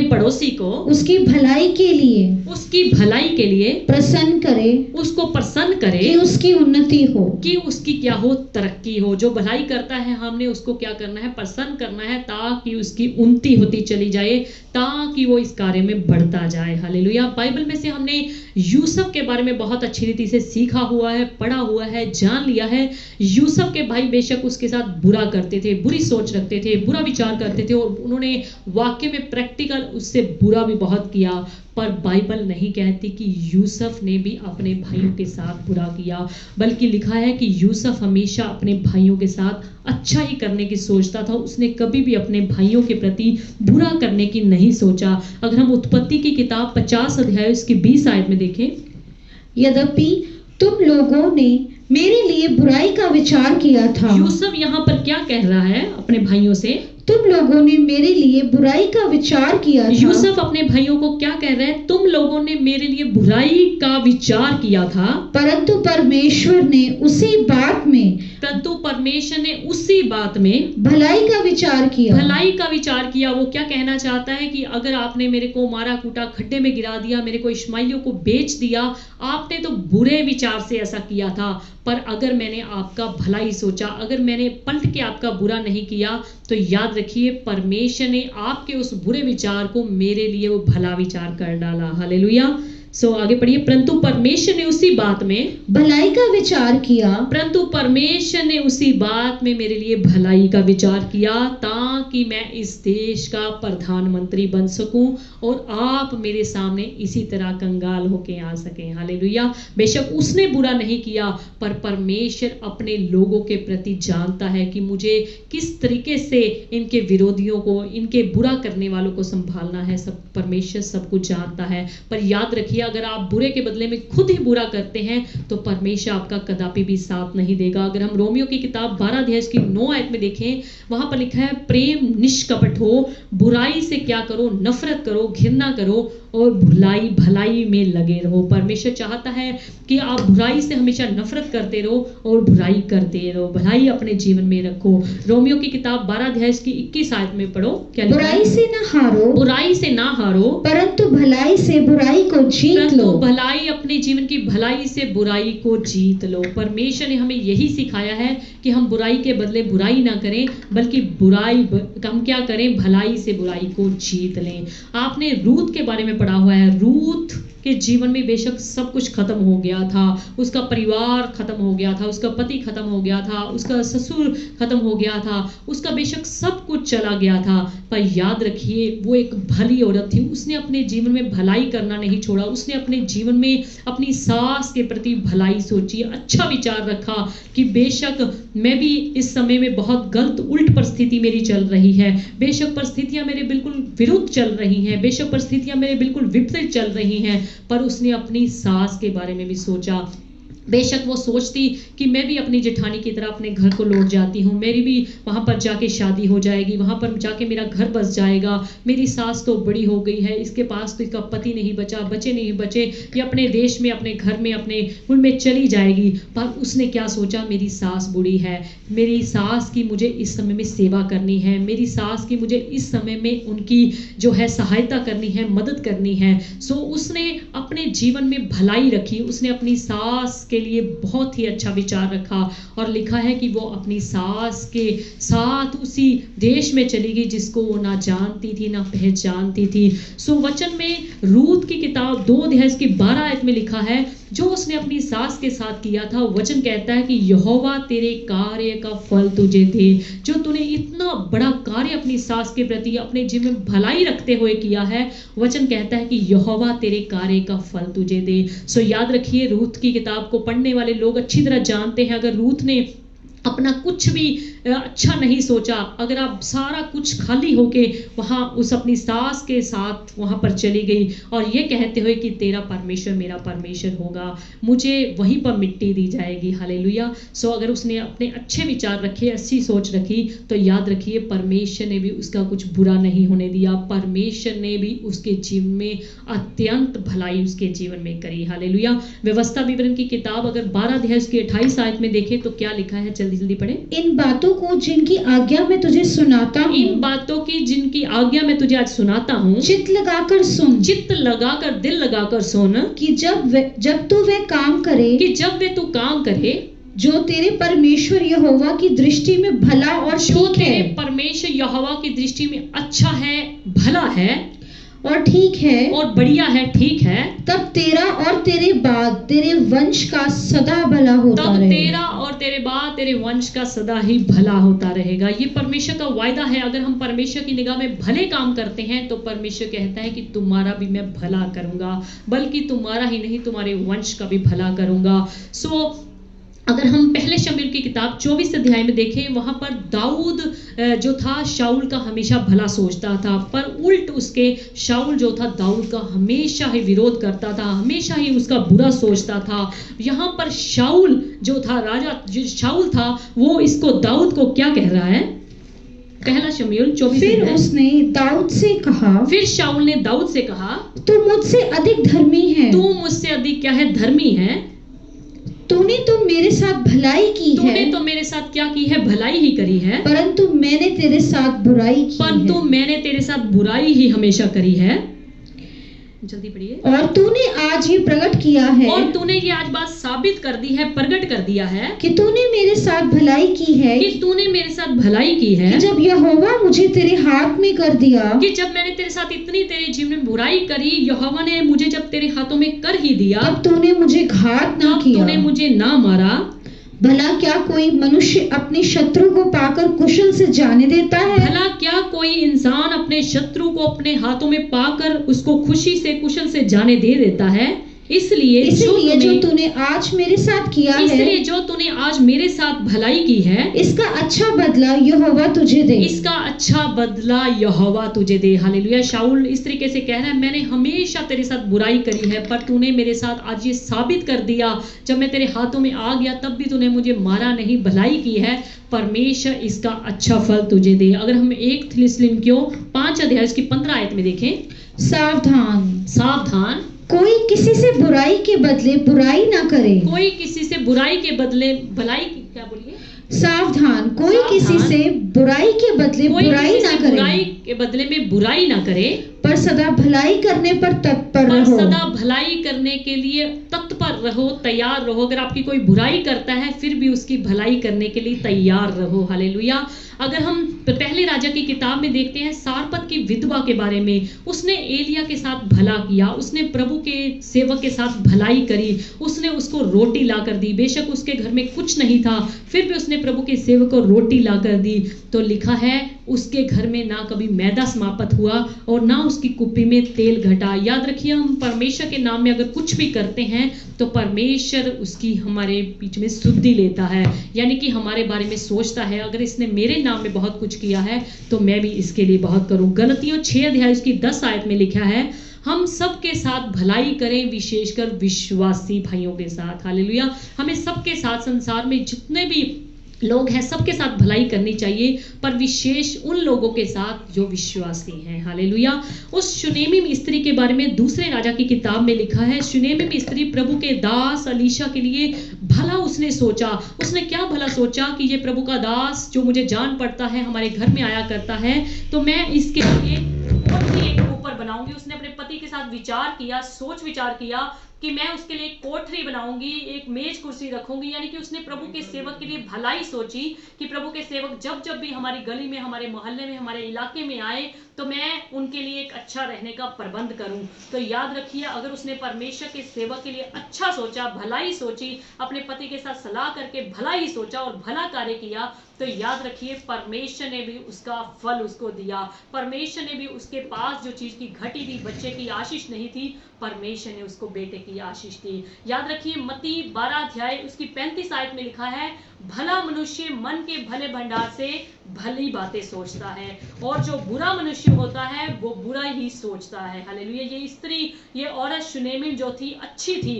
Speaker 3: पड़ोसी को
Speaker 1: उसकी भलाई के लिए
Speaker 3: प्रसन्न करे,
Speaker 1: उसको प्रसन्न करे
Speaker 3: कि उसकी उन्नति हो,
Speaker 1: कि उसकी क्या हो, तरक्की हो। जो भलाई करता है हमने उसको क्या करना है? प्रसन्न करना है, ताकि उसकी उन्नति होती चली जाए, ताकि वो इस कार्य में बढ़ता जाए। हालेलुया। बाइबल में से हमने यूसुफ के बारे में बहुत अच्छी रीति से सीखा हुआ है, पढ़ा हुआ है, जान लिया है। यूसुफ के भाई बेशक उसके साथ बुरा करते थे, बुरी सोच सोच रखते थे, बुरा विचार करते थे और उन्होंने वाकई में प्रैक्टिकल उससे बुरा भी बहुत किया। पर बाइबल नहीं कहती कि यूसुफ ने भी अपने भाइयों के साथ बुरा किया, बल्कि लिखा है कि यूसुफ हमेशा अपने भाइयों के साथ अच्छा ही करने की सोचता था। उसने कभी भी अपने भाइयों के प्रति बुरा करने की नहीं सोचा। अगर हम उत्पत्ति की किताब 50 अध्याय उसकी 20 आयत में देखें,
Speaker 3: यद्यपि तुम लोगों ने मेरे लिए बुराई का विचार किया था।
Speaker 1: यूसुफ यहाँ पर क्या कह रहा है अपने भाइयों से?
Speaker 3: तुम लोगों ने मेरे लिए बुराई का विचार किया था।
Speaker 1: यूसुफ अपने भाइयों को क्या कह रहे हैं? तुम लोगों ने मेरे लिए बुराई का विचार किया था,
Speaker 3: परंतु परमेश्वर ने उसी बात में भलाई का विचार किया।
Speaker 1: भलाई का विचार किया। वो क्या कहना चाहता है कि अगर आपने मेरे को मारा कूटा, खड्डे में गिरा दिया, मेरे को इश्माइलियों को बेच दिया, आपने तो बुरे विचार से ऐसा किया था, पर अगर मैंने आपका भलाई सोचा, अगर मैंने पलट के आपका बुरा नहीं किया, तो याद रखिए परमेश्वर ने आपके उस बुरे विचार को मेरे लिए वो भला विचार कर डाला। हालेलुया। आगे पढ़िए। परंतु परमेश्वर ने उसी बात में
Speaker 3: भलाई का विचार किया।
Speaker 1: परंतु परमेश्वर ने उसी बात में मेरे लिए भलाई का विचार किया, ताकि मैं इस देश का प्रधानमंत्री बन सकूं और आप मेरे सामने इसी तरह कंगाल होके आ सकें। हालेलुया। बेशक उसने बुरा नहीं किया, पर परमेश्वर अपने लोगों के प्रति जानता है कि मुझे किस तरीके से इनके विरोधियों को, इनके बुरा करने वालों को संभालना है। सब परमेश्वर सब कुछ जानता है। पर याद रखिए, अगर आप बुरे के बदले में खुद ही बुरा करते हैं तो परमेश्वर आपका कदापि भी साथ नहीं देगा। अगर हम रोमियो की किताब 12 अध्याय की 9 आयत में देखें, वहां पर लिखा है, प्रेम निष्कपट हो, बुराई से क्या करो, नफरत करो, घृणा करो और भलाई में लगे रहो। परमेश्वर चाहता है कि आप बुराई से हमेशा नफरत करते रहो और बुराई करते रहो, भलाई अपने जीवन में रखो। रोमियो की किताब 12 अध्याय की 21 आयत में पढ़ो, क्या लिखा है?
Speaker 3: बुराई से ना हारो, परंतु भलाई से बुराई को जीत लो।
Speaker 1: भलाई, अपने जीवन की भलाई से बुराई को जीत लो। परमेश्वर ने हमें यही सिखाया है कि हम बुराई के बदले बुराई ना करें, बल्कि हम क्या करें, भलाई से बुराई को जीत लें। आपने रूत के बारे में पढ़ा हुआ है। रूत के जीवन में बेशक सब कुछ खत्म हो गया था, उसका परिवार खत्म हो गया था, उसका पति खत्म हो गया था, उसका ससुर खत्म हो गया था, उसका बेशक सब कुछ चला गया था, पर याद रखिए वो एक भली औरत थी। उसने अपने जीवन में भलाई करना नहीं छोड़ा। उसने अपने जीवन में अपनी सास के प्रति भलाई सोची, अच्छा विचार रखा कि बेशक मैं भी इस समय में बहुत गलत उल्ट परिस्थिति मेरी चल रही है, बेशक परिस्थितियां मेरे बिल्कुल विरुद्ध चल रही हैं, बेशक परिस्थितियां मेरे बिल्कुल विपरीत चल रही हैं, पर उसने अपनी सास के बारे में भी सोचा। बेशक वो सोचती कि मैं भी अपनी जेठानी की तरह अपने घर को लौट जाती हूँ, मेरी भी वहाँ पर जाके शादी हो जाएगी, वहाँ पर जाके मेरा घर बस जाएगा, मेरी सास तो बड़ी हो गई है, इसके पास तो इसका पति नहीं बचा, बच्चे नहीं बचे, ये अपने देश में, अपने घर में, अपने कुल में चली जाएगी। पर उसने क्या सोचा, मेरी सास बूढ़ी है, मेरी सास की मुझे इस समय में सेवा करनी है, मेरी सास की मुझे इस समय में उनकी जो है सहायता करनी है, मदद करनी है। उसने अपने जीवन में भलाई रखी, उसने अपनी सास के लिए बहुत ही अच्छा विचार रखा और लिखा है कि वो अपनी सास के साथ उसी देश में चली गई जिसको वो ना जानती थी ना पहचानती थी। वचन में रूत की किताब 2 अध्याय की 12 आयत में लिखा है, जो उसने अपनी सास के साथ किया था, वचन कहता है कि यहोवा तेरे कार्य का फल तुझे दे। जो तूने इतना बड़ा कार्य अपनी सास के प्रति अपने जीवन में भलाई रखते हुए किया है, वचन कहता है कि यहोवा तेरे कार्य का फल तुझे दे। याद रखिए, रूत की किताब को पढ़ने वाले लोग अच्छी तरह जानते हैं, अगर रूत ने अपना कुछ भी अच्छा नहीं सोचा, अगर आप सारा कुछ खाली होके वहाँ उस अपनी सास के साथ वहाँ पर चली गई और ये कहते हुए कि तेरा परमेश्वर मेरा परमेश्वर होगा, मुझे वहीं पर मिट्टी दी जाएगी। हालेलुया। अगर उसने अपने अच्छे विचार रखे, अच्छी सोच रखी, तो याद रखिए परमेश्वर ने भी उसका कुछ बुरा नहीं होने दिया। परमेश्वर ने भी उसके जीवन में अत्यंत भलाई उसके जीवन में करी। हालेलुया। व्यवस्था विवरण की किताब अगर 12 अध्याय की 28 आयत में देखें तो क्या लिखा है, जल्दी जल्दी पढ़े।
Speaker 3: इन बातों को जिनकी आज्ञा में तुझे सुनाता हूँ,
Speaker 1: इन बातों की जिनकी आज्ञा में तुझे आज सुनाता हूँ,
Speaker 3: चित्त लगाकर सुन,
Speaker 1: चित्त लगाकर, दिल लगाकर सुन, कि
Speaker 3: जब तू वह काम करे,
Speaker 1: कि जब वे तू काम करे
Speaker 3: जो तेरे परमेश्वर यहोवा की दृष्टि में भला और
Speaker 1: जो तेरे परमेश्वर यहोवा की दृष्टि में अच्छा है, भला है,
Speaker 3: और ठीक है
Speaker 1: और बढ़िया है, ठीक है,
Speaker 3: तब तेरा और तेरे बाद तेरे वंश का सदा भला होता
Speaker 1: तब
Speaker 3: रहेगा।
Speaker 1: तेरा और तेरे बाद तेरे वंश का सदा ही भला होता रहेगा। ये परमेश्वर का वायदा है। अगर हम परमेश्वर की निगाह में भले काम करते हैं तो परमेश्वर कहता है कि तुम्हारा भी मैं भला करूंगा, बल्कि तुम्हारा ही नहीं तुम्हारे वंश का भी भला करूंगा। अगर हम पहले शमूएल की किताब 24 अध्याय में देखें, वहां पर दाऊद जो था शाऊल का हमेशा भला सोचता था, पर उल्ट उसके शाऊल जो था दाऊद का हमेशा ही विरोध करता था, हमेशा ही उसका बुरा सोचता था। यहाँ पर शाऊल जो था, राजा जो शाऊल था, वो इसको दाऊद को क्या कह रहा है? पहला शमूएल 24।
Speaker 3: फिर उसने दाऊद से कहा,
Speaker 1: फिर शाऊल ने दाऊद से कहा,
Speaker 3: तू मुझसे अधिक धर्मी है।
Speaker 1: तू मुझसे अधिक क्या है? धर्मी है।
Speaker 3: तूने तो मेरे साथ भलाई की है।
Speaker 1: तूने तो मेरे साथ क्या की है? भलाई ही करी है।
Speaker 3: परंतु मैंने तेरे साथ बुराई की है।
Speaker 1: परंतु मैंने तेरे साथ बुराई ही हमेशा करी है। जल्दी पढ़िए।
Speaker 3: और तूने आज ये प्रकट किया है,
Speaker 1: और तूने ये आज बात साबित कर दी है, प्रकट कर दिया है
Speaker 3: कि तूने मेरे साथ भलाई की है,
Speaker 1: कि तूने मेरे साथ भलाई की है,
Speaker 3: कि जब यहोवा मुझे तेरे हाथ में कर दिया,
Speaker 1: कि जब मैंने तेरे साथ इतनी तेरे जीवन में बुराई करी, यहोवा ने मुझे जब तेरे हाथों में कर ही दिया,
Speaker 3: तब तूने मुझे घात ना किया।
Speaker 1: तूने मुझे ना मारा।
Speaker 3: भला क्या कोई मनुष्य अपने शत्रु को पाकर कुशल से जाने देता है?
Speaker 1: भला क्या कोई इंसान अपने शत्रु को अपने हाथों में पाकर उसको खुशी से कुशल से जाने दे देता है? इसलिए
Speaker 3: जो तूने आज मेरे साथ किया है,
Speaker 1: इसलिए जो तूने आज मेरे साथ भलाई की है,
Speaker 3: इसका अच्छा बदला यहोवा तुझे दे।
Speaker 1: इसका अच्छा बदला यहोवा तुझे दे। हालेलुया। शाऊल इस तरीके से कह रहा है, मैंने हमेशा तेरे साथ बुराई करी है, पर तूने मेरे साथ आज ये साबित कर दिया, जब मैं तेरे हाथों में आ गया तब भी तूने मुझे मारा नहीं, भलाई की है। परमेश्वर इसका अच्छा फल तुझे दे। अगर हम 1 थिस्सलुनीकियों 5 अध्याय उसकी 15 आयत में देखें, सावधान
Speaker 3: कोई किसी से बुराई के बदले बुराई ना करे।
Speaker 1: कोई किसी से बुराई के बदले भलाई की, क्या बोलिए?
Speaker 3: सावधान कोई किसी से बुराई के बदले बुराई ना करे।
Speaker 1: बुराई के बदले में बुराई ना करे,
Speaker 3: पर सदा भलाई करने पर तत्पर रहो।
Speaker 1: सदा भलाई करने के लिए तत्पर रहो, तैयार रहो। अगर आपकी कोई बुराई करता है फिर भी उसकी भलाई करने के लिए तैयार रहो। हालेलुया। अगर हम पहले राजा की किताब में देखते हैं सारपत की विधवा के बारे में, उसने एलिया के साथ भला किया, उसने प्रभु के सेवक के साथ भलाई करी, उसने उसको रोटी ला कर दी। बेशक उसके घर में कुछ नहीं था, फिर भी उसने प्रभु के सेवक को रोटी ला कर दी। तो लिखा है उसके घर में ना कभी मैदा समाप्त हुआ और ना उसकी कुप्पी में तेल घटा। याद रखिए, हम परमेश्वर के नाम में अगर कुछ भी करते हैं तो परमेश्वर उसकी हमारे बीच में शुद्धि लेता है, यानी कि हमारे बारे में सोचता है, अगर इसने मेरे नाम में बहुत कुछ किया है तो मैं भी इसके लिए बहुत करूं। गलतियों 6 अध्याय उसकी 10 आयत में लिखा है, हम सबके साथ भलाई करें, विशेषकर विश्वासी भाइयों के साथ। हालेलुया। हमें सबके साथ, संसार में जितने भी लोग हैं सबके साथ भलाई करनी चाहिए, पर विशेष उन लोगों के साथ जो विश्वासी हैं। हालेलुया। उस शूनेमी स्त्री के बारे में दूसरे राजा की किताब में लिखा है, शूनेमी स्त्री प्रभु के दास एलीशा के लिए भला उसने सोचा। उसने क्या भला सोचा कि ये प्रभु का दास जो मुझे जान पड़ता है, हमारे घर में आया करता है, तो मैं इसके लिए कोठरी एक ऊपर बनाऊंगी। उसने अपने पति के साथ विचार किया, सोच विचार किया कि मैं उसके लिए एक कोठरी बनाऊंगी, एक मेज कुर्सी रखूंगी। यानी कि उसने प्रभु के सेवक के लिए भलाई सोची कि प्रभु के सेवक जब जब भी हमारी गली में, हमारे मोहल्ले में, हमारे इलाके में आए तो मैं उनके लिए एक अच्छा रहने का प्रबंध करूं। तो याद रखिए, अगर उसने परमेश्वर के सेवक के लिए अच्छा सोचा, भलाई सोची, अपने पति के साथ सलाह करके भलाई सोचा और भला कार्य किया, तो याद रखिए परमेश्वर ने भी उसका फल उसको दिया। परमेश्वर ने भी उसके पास जो चीज की घटी थी, बच्चे की आशीष नहीं थी, परमेश्वर ने उसको बेटे की आशीष दी। याद रखिए, मत्ती 12 अध्याय उसकी 35 आयत में लिखा है, भला मनुष्य मन के भले भंडार से भली बातें सोचता है, और जो बुरा मनुष्य होता है वो बुरा ही सोचता है। हालेलुया। ये स्त्री, ये औरत शूनेमी जो थी, अच्छी थी,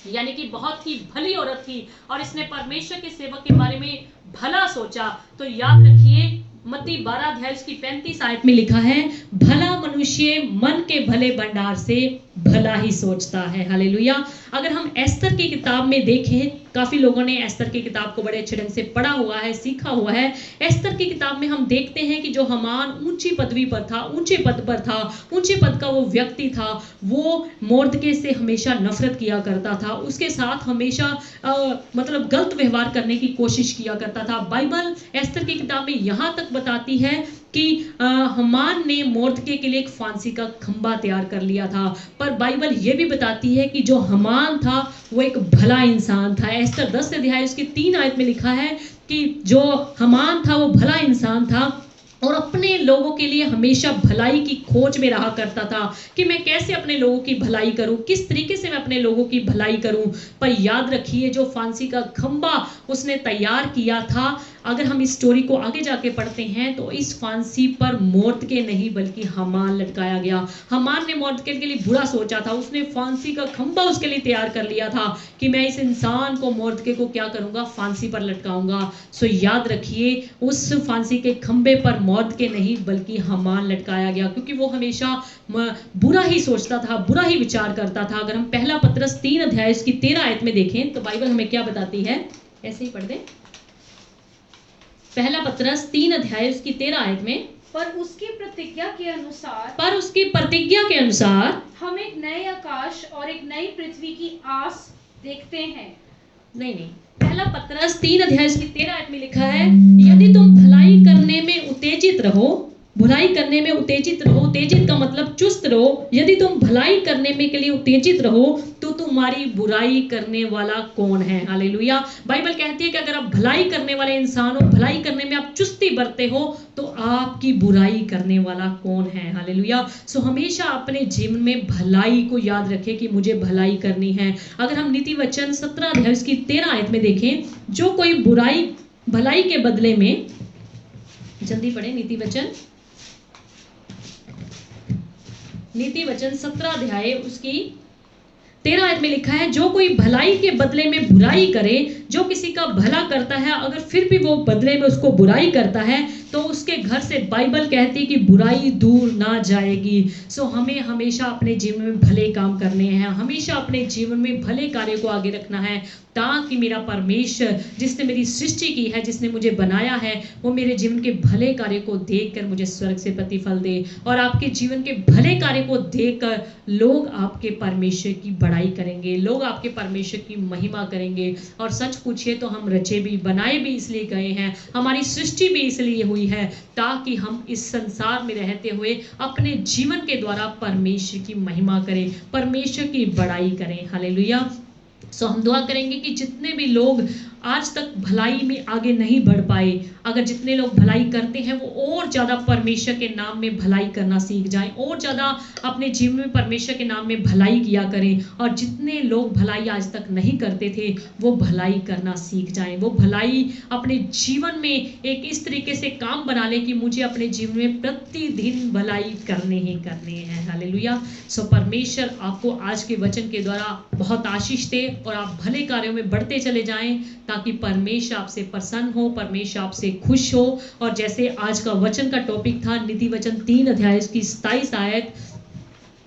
Speaker 1: यानी कि बहुत ही भली औरत थी, और इसने परमेश्वर के सेवक के बारे में भला सोचा। तो याद रखिए, मत्ती 12 अध्याय उसकी 35 आयत में लिखा है, भला मनुष्य मन के भले भंडार से भला ही सोचता है। हालेलुया। अगर हम एस्तर की किताब में देखें, काफी लोगों ने एस्तर की किताब को बड़े अच्छे ढंग से पढ़ा हुआ है, सीखा हुआ है। एस्तर की किताब में हम देखते हैं कि जो हामान ऊंची पदवी पर था, ऊंचे पद पर था, ऊंचे पद का वो व्यक्ति था, वो मोर्दके से हमेशा नफरत किया करता था, उसके साथ हमेशा मतलब गलत व्यवहार करने की कोशिश किया करता था। बाइबल एस्तर की किताब में यहाँ तक बताती है कि हामान ने मोर्दके के लिए एक फांसी का खंबा तैयार कर लिया था, पर बाइबल ये भी बताती है कि जो हामान था वो एक भला इंसान था। एस्तर 10 अध्याय उसकी 3 आयत में लिखा है कि जो हामान था वो भला इंसान था और अपने लोगों के लिए हमेशा भलाई की खोज में रहा करता था कि मैं कैसे अपने लोगों की भलाई करूं, किस तरीके से मैं अपने लोगों की भलाई करूं। पर याद रखिए, जो फांसी का खंबा उसने तैयार किया था, अगर हम इस स्टोरी को आगे जाके पढ़ते हैं तो इस फांसी पर मोर्दके नहीं बल्कि हामान लटकाया गया। हामान ने मोर्दके के लिए बुरा सोचा था, उसने फांसी का खंबा उसके लिए तैयार कर लिया था कि मैं इस इंसान को, मोर्दके को क्या करूंगा, फांसी पर लटकाऊंगा। सो याद रखिए, उस फांसी के खंबे पर मोर्दके नहीं बल्कि हामान लटकाया गया, क्योंकि वो हमेशा बुरा ही सोचता था, बुरा ही विचार करता था। अगर हम पहला पतरस 3 अध्याय इसकी 13 आयत में देखें तो बाइबल हमें क्या बताती है, ऐसे ही पढ़ दें। पहला पतरस 3 अध्याय उसकी 13 आयत में,
Speaker 2: पर उसकी प्रतिज्ञा के
Speaker 1: अनुसार
Speaker 2: हम एक नए आकाश और एक नई पृथ्वी की आस देखते हैं।
Speaker 1: नहीं, पहला पतरस 3 अध्याय उसकी 13 आयत में लिखा है, यदि तुम भलाई करने में उत्तेजित रहो, भलाई करने में उत्तेजित रहो, उत्तेजित का मतलब चुस्त रहो, यदि तुम भलाई करने में के लिए उत्तेजित रहो तो तुम्हारी बुराई करने वाला कौन है। हालेलुया। बाइबल कहती है कि अगर आप भलाई करने वाले इंसान हो, भलाई करने में आप चुस्ती बरते हो, तो आपकी बुराई करने वाला कौन है। हालेलुया। सो हमेशा अपने जीवन में भलाई को याद रखें कि मुझे भलाई करनी है। अगर हम नीति वचन 17 अध्याय उसकी 13 आयत में देखें, जो कोई बुराई भलाई के बदले में, जल्दी पढ़े नीति वचन 17 अध्याय उसकी 13 आयत में लिखा है, जो कोई भलाई के बदले में बुराई करे, जो किसी का भला करता है अगर फिर भी वो बदले में उसको बुराई करता है तो उसके घर से बाइबल कहती है कि बुराई दूर ना जाएगी। सो हमें हमेशा अपने जीवन में भले काम करने हैं, हमेशा अपने जीवन में भले कार्य को आगे रखना है, ताकि मेरा परमेश्वर जिसने मेरी सृष्टि की है, जिसने मुझे बनाया है, वो मेरे जीवन के भले कार्य को देखकर मुझे स्वर्ग से प्रतिफल दे। और आपके जीवन के भले कार्य को देखकर लोग आपके परमेश्वर की बड़ाई करेंगे, लोग आपके परमेश्वर की महिमा करेंगे। और सच पूछिए तो हम रचे भी बनाए भी इसलिए गए हैं, हमारी सृष्टि भी इसलिए हुई है ताकि हम इस संसार में रहते हुए अपने जीवन के द्वारा परमेश्वर की महिमा करें, परमेश्वर की बड़ाई करें। हालेलुया। सो हम दुआ करेंगे कि जितने भी लोग आज तक भलाई में आगे नहीं बढ़ पाए, अगर जितने लोग भलाई करते हैं वो और ज़्यादा परमेश्वर के नाम में भलाई करना सीख जाएं, और ज़्यादा अपने जीवन में परमेश्वर के नाम में भलाई किया करें। और जितने लोग भलाई आज तक नहीं करते थे वो भलाई करना सीख जाएं, वो भलाई अपने जीवन में एक इस तरीके से काम बना लें कि मुझे अपने जीवन में प्रतिदिन भलाई करने ही करने हैं। हालेलुया। सो परमेश्वर आपको आज के वचन के द्वारा बहुत आशीष दे और आप भले कार्यों में बढ़ते चले जाएं, ताकि परमेश्वर आपसे प्रसन्न हो, परमेश्वर आपसे खुश हो। और जैसे आज का वचन का टॉपिक था नीति वचन 3 अध्याय की 27 आयत,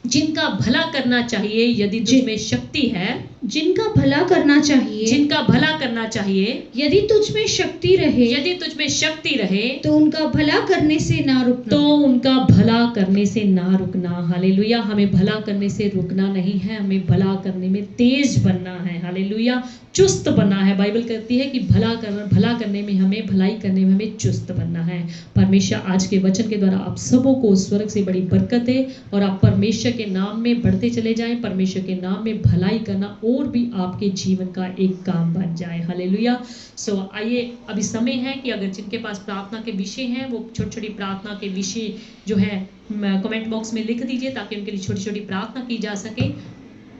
Speaker 1: जिनका भला करना चाहिए यदि तुझ में शक्ति है,
Speaker 3: जिनका भला करना चाहिए,
Speaker 1: जिनका भला करना चाहिए
Speaker 3: यदि तुझ में शक्ति रहे,
Speaker 1: यदि तुझ में शक्ति रहे,
Speaker 3: तो उनका भला करने से ना रुकना,
Speaker 1: तो उनका भला करने से ना रुकना। हालेलुया। हमें भला करने से रुकना नहीं है, हमें भला करने में तेज बनना है। हालेलुया। चुस्त बनना है। बाइबल कहती है कि भला करने में हमें, भलाई करने में हमें चुस्त बनना है। परमेश्वर आज के वचन के द्वारा आप सबों को स्वर्ग से बड़ी बरकत है और आप परमेश्वर के नाम में बढ़ते चले जाएं, परमेश्वर के नाम में भलाई करना और भी आपके जीवन का एक काम बन जाए। हालेलुया। सो आइए, अभी समय है कि अगर जिनके पास प्रार्थना के विषय हैं वो छोटी छोटी प्रार्थना के विषय जो है कमेंट बॉक्स में लिख दीजिए, ताकि उनके लिए छोटी छोटी प्रार्थना की जा सके।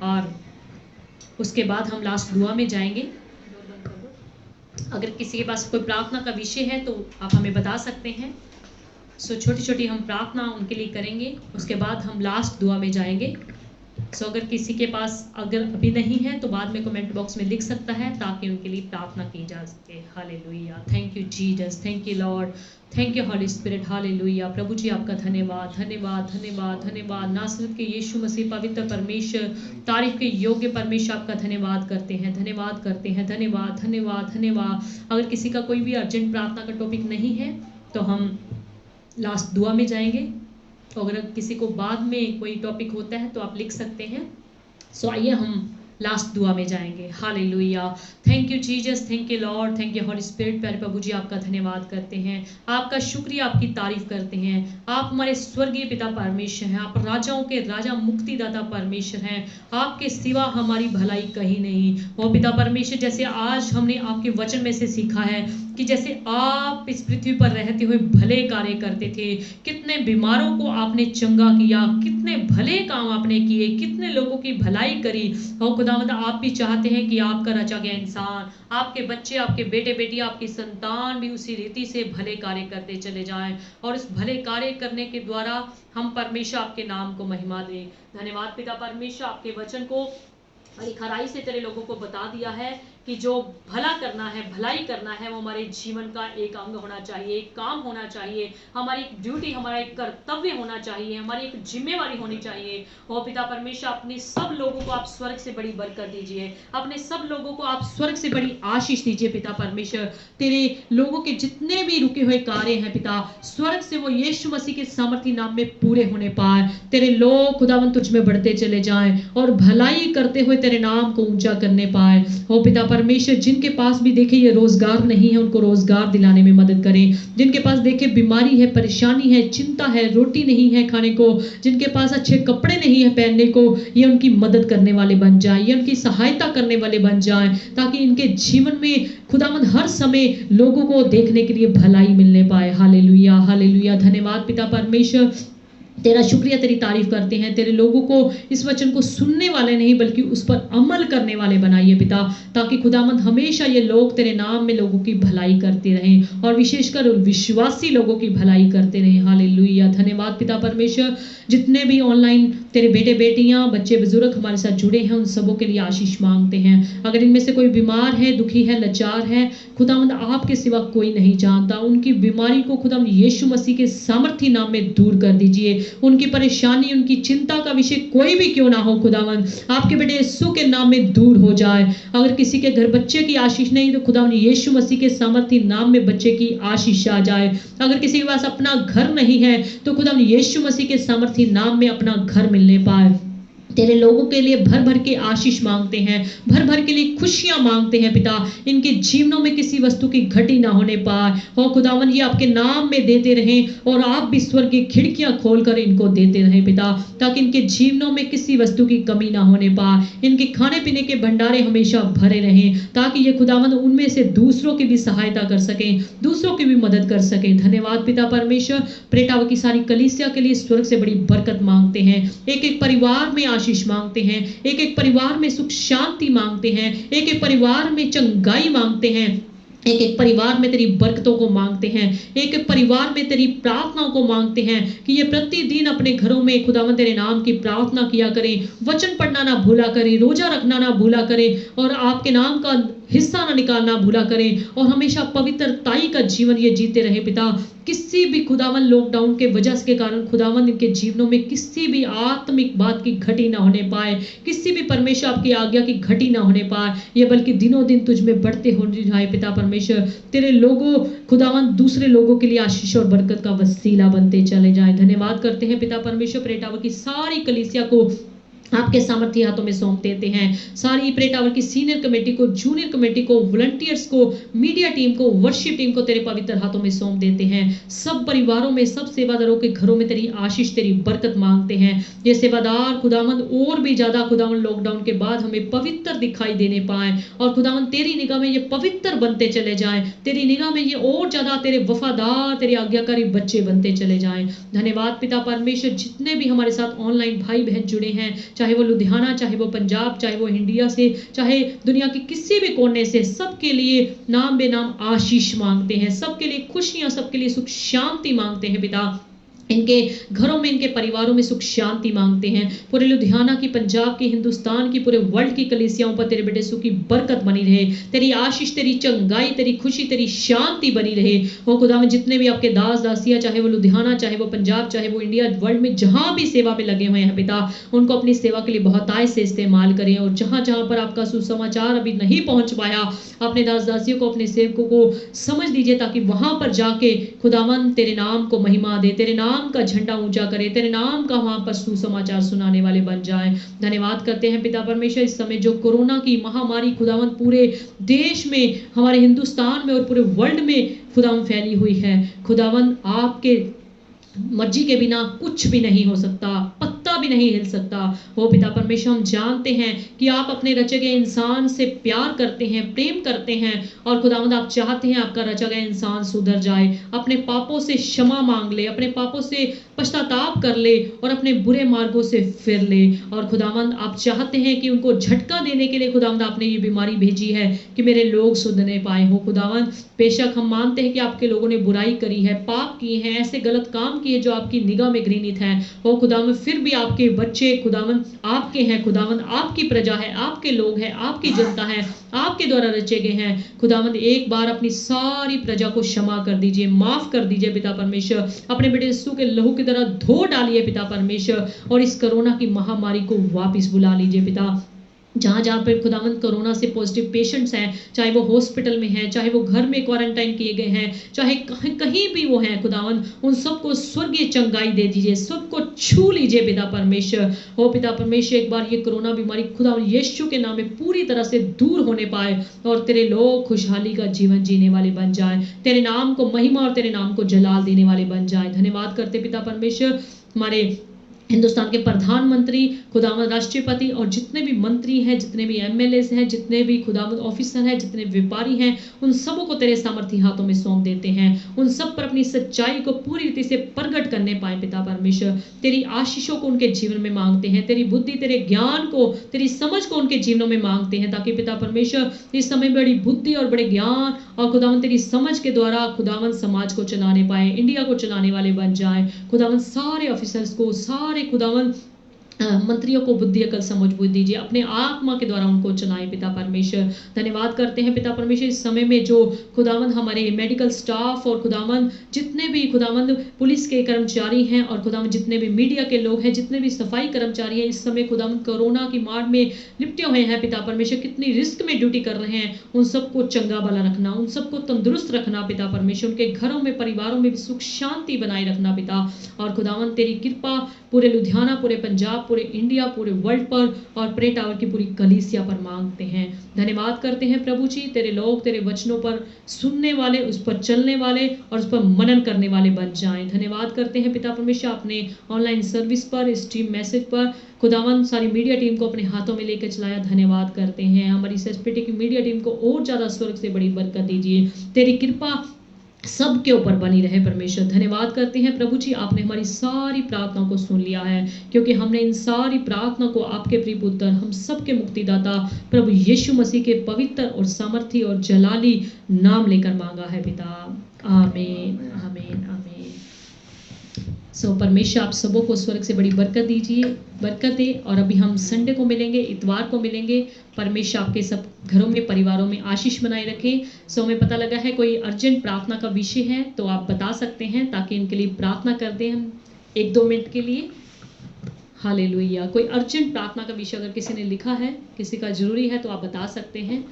Speaker 1: और उसके बाद हम लास्ट दुआ में जाएंगे। अगर किसी के पास कोई प्रार्थना का विषय है तो आप हमें बता सकते हैं। सो छोटी छोटी हम प्रार्थना उनके लिए करेंगे, उसके बाद हम लास्ट दुआ में जाएंगे। सो अगर किसी के पास अगर अभी नहीं है तो बाद में कमेंट बॉक्स में लिख सकता है, ताकि उनके लिए प्रार्थना की जा सके। Hallelujah. Thank you Jesus, thank you Lord, thank you Holy Spirit. Hallelujah. प्रभु जी आपका धन्यवाद, धन्यवाद, धन्यवाद, धन्यवाद। नासरत के यीशु मसीह पवित्र परमेश्वर, तारीफ के योग्य परमेश्वर आपका धन्यवाद करते हैं, धन्यवाद करते हैं, धन्यवाद, धन्यवाद, धन्यवाद। अगर किसी का कोई भी अर्जेंट प्रार्थना का टॉपिक नहीं है तो हम लास्ट दुआ में जाएंगे। तो अगर किसी को बाद में कोई टॉपिक होता है तो आप लिख सकते हैं। सो आइए हम लास्ट दुआ में जाएंगे। Hallelujah. Thank you Jesus, thank you Lord, thank you Holy Spirit. प्यारे प्रभु जी, आपका धन्यवाद करते हैं, आपका शुक्रिया, आपकी तारीफ करते हैं। आप हमारे स्वर्गीय पिता परमेश्वर हैं, आप राजाओं के राजा, मुक्तिदाता परमेश्वर हैं। आपके सिवा हमारी भलाई कहीं नहीं। ओ पिता परमेश्वर, जैसे आज हमने आपके वचन में से सीखा है कि जैसे आप इस पृथ्वी पर रहते हुए भले कार्य करते थे, कितने बीमारों को आपने चंगा किया, कितने भले काम आपने किए, कितने लोगों की भलाई करी। और खुदावंद, आप भी चाहते हैं कि आपका रचा गया इंसान, आपके बच्चे, आपके बेटे बेटी, आपकी संतान भी उसी रीति से भले कार्य करते चले जाएं और इस भले कार्य करने के द्वारा हम परमेश्वर आपके नाम को महिमा दें। धन्यवाद पिता परमेश्वर, आपके वचन को बड़ी खराई से तेरे लोगों को बता दिया है कि जो भला करना है, भलाई करना है, वो हमारे जीवन का एक अंग होना चाहिए, एक काम होना चाहिए, हमारी एक ड्यूटी, हमारा एक कर्तव्य होना चाहिए, हमारी एक जिम्मेवारी होनी चाहिए। और पिता परमेश्वर, अपने सब लोगों को आप स्वर्ग से बड़ी बरकत दीजिए, अपने सब लोगों को आप स्वर्ग से बड़ी आशीष दीजिए। पिता परमेश्वर, तेरे लोगों के जितने भी रुके हुए कार्य हैं पिता, स्वर्ग से वो यीशु मसीह के सामर्थी नाम में पूरे होने पाए। तेरे लोग खुदावन तुझ में बढ़ते चले जाएं और भलाई करते हुए तेरे नाम को ऊंचा करने पाए। ओ पिता परमेश्वर, जिनके पास भी देखे ये रोजगार नहीं है, उनको रोजगार दिलाने में मदद करें। जिनके पास देखे बीमारी है, परेशानी है, चिंता है, रोटी नहीं है खाने को, जिनके पास अच्छे कपड़े नहीं है पहनने को, ये उनकी मदद करने वाले बन जाए, ये उनकी सहायता करने वाले बन जाए, ताकि इनके जीवन में खुदावंद हर समय लोगों को देखने के लिए भलाई मिलने पाए। Hallelujah, hallelujah. धन्यवाद पिता परमेश्वर, तेरा शुक्रिया, तेरी तारीफ करते हैं। तेरे लोगों को इस वचन को सुनने वाले नहीं बल्कि उस पर अमल करने वाले बनाइए पिता, ताकि खुदावंद हमेशा ये लोग तेरे नाम में लोगों की भलाई करते रहें और विशेषकर विश्वासी लोगों की भलाई करते रहें। हालेलुया। धन्यवाद पिता परमेश्वर, जितने भी ऑनलाइन तेरे बेटे बेटियां, बच्चे बुजुर्ग हमारे साथ जुड़े हैं, उन सबों के लिए आशीष मांगते हैं। अगर इनमें से कोई बीमार है, दुखी है, लाचार है, खुदावंद आपके सिवा कोई नहीं जानता, उनकी बीमारी को खुदावंद यीशु मसीह के सामर्थी नाम में दूर कर दीजिए। उनकी परेशानी, उनकी चिंता का विषय कोई भी क्यों ना हो, खुदावंद आपके बेटे यीशु के नाम में दूर हो जाए। अगर किसी के घर बच्चे की आशीष नहीं, तो खुदावंद यीशु मसीह के सामर्थी नाम में बच्चे की आशीष आ जाए। अगर किसी के पास अपना घर नहीं है, तो खुदावंद यीशु मसीह के सामर्थी नाम में अपना घर मिलने पाए। तेरे लोगों के लिए भर भर के आशीष मांगते हैं, भर भर के लिए खुशियां मांगते हैं पिता। इनके जीवनों में किसी वस्तु की घटी ना होने पाए और खुदावन ये आपके नाम में देते रहें और आप भी स्वर्ग की खिड़कियां खोलकर इनको देते रहें पिता, ताकि इनके जीवनों में किसी वस्तु की कमी ना होने पाए। इनके खाने पीने के भंडारे हमेशा भरे रहें, ताकि ये खुदावन उनमें से दूसरों की भी सहायता कर सकें, दूसरों की भी मदद कर सकें। धन्यवाद पिता परमेश्वर, प्रेटावा की सारी कलीसिया के लिए स्वर्ग से बड़ी बरकत मांगते हैं। एक एक परिवार में आशीष मांगते हैं, एक एक परिवार में सुख शांति मांगते हैं, एक एक परिवार में चंगाई मांगते हैं, एक एक परिवार में तेरी बरकतों को मांगते हैं, एक एक परिवार में तेरी प्रार्थनाओं को मांगते हैं कि ये प्रतिदिन अपने घरों में खुदावंद तेरे नाम की प्रार्थना किया करें, वचन पढ़ना ना भूला करें, रोजा रखना ना भूला करें और आपके नाम का हिस्सा ना निकालना भूला करें और हमेशा पवित्रताई का जीवन ये जीते रहे पिता। किसी भी खुदावन लॉकडाउन के वजह के कारण खुदावन इनके जीवनों में किसी भी आत्मिक बात की घटी ना होने पाए, किसी भी परमेश्वर आपकी आज्ञा की घटी ना होने पाए, ये बल्कि दिनों दिन तुझ में बढ़ते हो जाए पिता परमेश्वर। तेरे लोगों खुदावन दूसरे लोगों के लिए आशीष और बरकत का वसीला बनते चले जाए। धन्यवाद करते हैं पिता परमेश्वर, प्रेटावर की सारी कलीसिया को आपके सामर्थ्य हाथों में सौंप देते हैं। सारी प्रे टावर की सीनियर कमेटी को, जूनियर कमेटी को, वॉलंटियर्स को, मीडिया टीम को, वर्शिप टीम को तेरे पवित्र हाथों में सौंप देते हैं। सब परिवारों में, सब सेवादारों के घरों में तेरी आशीष, तेरी बरकत मांगते हैं। ये सेवादार खुदावंद और भी ज्यादा खुदावंद लॉकडाउन के बाद हमें पवित्र दिखाई देने पाए और खुदावंद तेरी निगाह में ये पवित्र बनते चले जाएं, तेरी निगाह में ये और ज्यादा तेरे वफादार, तेरे आज्ञाकारी बच्चे बनते चले जाएं। धन्यवाद पिता परमेश्वर, जितने भी हमारे साथ ऑनलाइन भाई बहन जुड़े हैं, चाहे वो लुधियाना, चाहे वो पंजाब, चाहे वो इंडिया से, चाहे दुनिया के किसी भी कोने से, सबके लिए नाम बेनाम आशीष मांगते हैं, सबके लिए खुशियां, सबके लिए सुख शांति मांगते हैं पिता। इनके घरों में, इनके परिवारों में सुख शांति मांगते हैं। पूरे लुधियाना की, पंजाब की, हिंदुस्तान की, पूरे वर्ल्ड की कलीसियाओं पर तेरे बेटे सुखी बरकत बनी रहे, तेरी आशीष, तेरी चंगाई, तेरी खुशी, तेरी शांति बनी रहे। वो खुदा में जितने भी आपके दास दासियां, चाहे वो लुधियाना, चाहे वो पंजाब, चाहे वो इंडिया, वर्ल्ड में जहां भी सेवा में लगे हुए हैं पिता, उनको अपनी सेवा के लिए बहुतायत से इस्तेमाल करें और जहां जहां पर आपका सुसमाचार अभी नहीं पहुंच पाया, अपने दास दासियों को, अपने सेवकों को समझ दीजिए, ताकि वहां पर जाके खुदावन तेरे नाम को महिमा दे, तेरे नाम नाम का झंडा ऊंचा करे, तेरे नाम का वहां पर सुसमाचार सुनाने वाले बन जाए। धन्यवाद करते हैं पिता परमेश्वर, इस समय जो कोरोना की महामारी खुदावंद पूरे देश में, हमारे हिंदुस्तान में और पूरे वर्ल्ड में खुदावंद फैली हुई है। खुदावंद आपके मर्जी के बिना कुछ भी नहीं हो सकता, पत्ता भी नहीं हिल सकता। वो पिता परमेश्वर, हम जानते हैं कि आप अपने रचे गए इंसान से प्यार करते हैं, प्रेम करते हैं, और खुदावंद आप चाहते हैं आपका रचा गया इंसान सुधर जाए, अपने पापों से क्षमा मांग ले, अपने पापों से पश्चाताप कर ले और अपने बुरे मार्गों से फिर ले। और खुदावंद आप चाहते हैं कि उनको झटका देने के लिए खुदावंद आपने ये बीमारी भेजी है कि मेरे लोग सुधरने पाए हो। खुदावंद बेशक हम मानते हैं कि आपके लोगों ने बुराई करी है, पाप किए हैं, ऐसे गलत काम किए जो आपकी निगाह में घृणित हैं। ओ खुदावंद फिर भी आपके बच्चे खुदावंद आपके हैं, खुदावंद आपकी प्रजा है, आपके लोग हैं, आपकी जनता है, आपके द्वारा रचे गए हैं। खुदावंद एक बार अपनी सारी प्रजा को क्षमा कर दीजिए, माफ कर दीजिए पिता परमेश्वर, अपने बेटे यीशु के लहू की तरह धो डालिए पिता परमेश्वर, और इस कोरोना की महामारी को वापस बुला लीजिए पिता। जहाँ जहाँ पर खुदावंद कोरोना से पॉजिटिव पेशेंट्स हैं, चाहे वो हॉस्पिटल में हैं, चाहे वो घर में क्वारंटाइन किए गए हैं, चाहे कहीं भी वो हैं, खुदावंद उन सबको स्वर्गीय चंगाई दे दीजिए, सबको छू लीजिए पिता परमेश्वर। हो पिता परमेश्वर, एक बार ये कोरोना बीमारी खुदावंद यीशु के नाम में पूरी तरह से दूर होने पाए और तेरे लोग खुशहाली का जीवन जीने वाले बन जाए, तेरे नाम को महिमा और तेरे नाम को जलाल देने वाले बन जाए। धन्यवाद करते पिता परमेश्वर, हमारे हिंदुस्तान के प्रधानमंत्री, खुदावंद राष्ट्रपति और जितने भी मंत्री हैं, जितने भी एमएलए हैं, जितने भी खुदावंद ऑफिसर हैं, जितने व्यापारी हैं, उन सबों को तेरे सामर्थी हाथों में सौंप देते हैं। उन सब पर अपनी सच्चाई को पूरी रीति से प्रकट करने पाए पिता परमेश्वर। तेरी आशीषों को उनके जीवन में मांगते हैं, तेरी बुद्धि, तेरे ज्ञान को, तेरी समझ को उनके जीवनों में मांगते हैं, ताकि पिता परमेश्वर इस समय बड़ी बुद्धि और बड़े ज्ञान और खुदावंद तेरी समझ के द्वारा खुदावंद समाज को चलाने पाए, इंडिया को चलाने वाले बन जाए। खुदावंद सारे ऑफिसर्स को, सारे खुदावंद मंत्रियों को बुद्धि अकल समझ बुद्धि दीजिए, अपने आत्मा के द्वारा उनको चलाएं पिता परमेश्वर। धन्यवाद करते हैं पिता परमेश्वर, इस समय में जो खुदावंद हमारे मेडिकल स्टाफ और खुदावंद जितने भी खुदावंद पुलिस के कर्मचारी हैं और खुदावंद जितने भी मीडिया के लोग हैं, जितने भी सफाई कर्मचारी हैं, इस समय खुदावंद कोरोना की मार में लिपटे हुए हैं पिता परमेश्वर, कितनी रिस्क में ड्यूटी कर रहे हैं, उन सबको चंगा भला रखना, उन सबको तंदुरुस्त रखना पिता परमेश्वर, उनके घरों में, परिवारों में भी सुख शांति बनाए रखना पिता। और खुदावंद तेरी कृपा पूरे लुधियाना, पूरे पंजाब, पूरे इंडिया, पूरे वर्ल्ड पर और प्रे टावर की पूरी कलीसिया पर मांगते हैं। धन्यवाद करते हैं प्रभु जी, तेरे लोग तेरे वचनों पर सुनने वाले, उस पर चलने वाले और उस पर मनन करने वाले बन जाएं। धन्यवाद करते हैं पिता परमेश्वर, अपने ऑनलाइन सर्विस पर, स्ट्रीम मैसेज पर खुदावंद सारी मीडिया टीम को अपने हाथों में लेकर चलाया। धन्यवाद करते हैं हमारी एसएसपीटी की मीडिया टीम को और ज्यादा स्वर्ग से बड़ी बरकत दीजिए, तेरी कृपा सबके ऊपर बनी रहे परमेश्वर। धन्यवाद करते हैं प्रभु जी, आपने हमारी सारी प्रार्थनाओं को सुन लिया है, क्योंकि हमने इन सारी प्रार्थना को आपके प्रिय पुत्र, हम सबके मुक्तिदाता प्रभु यीशु मसीह के पवित्र और सामर्थी और जलाली नाम लेकर मांगा है पिता। आमीन, आमीन, आमीन। सो परमेश्वर आप सबों को स्वर्ग से बड़ी बरकत दीजिए, बरकत दे। और अभी हम संडे को मिलेंगे, इतवार को मिलेंगे। परमेश्वर आपके सब घरों में, परिवारों में आशीष बनाए रखे। सो हमें पता लगा है कोई अर्जेंट प्रार्थना का विषय है तो आप बता सकते हैं, ताकि इनके लिए प्रार्थना कर दें हम 1-2 मिनट के लिए। हालेलुया। कोई अर्जेंट प्रार्थना का विषय अगर किसी ने लिखा है, किसी का जरूरी है, तो आप बता सकते हैं।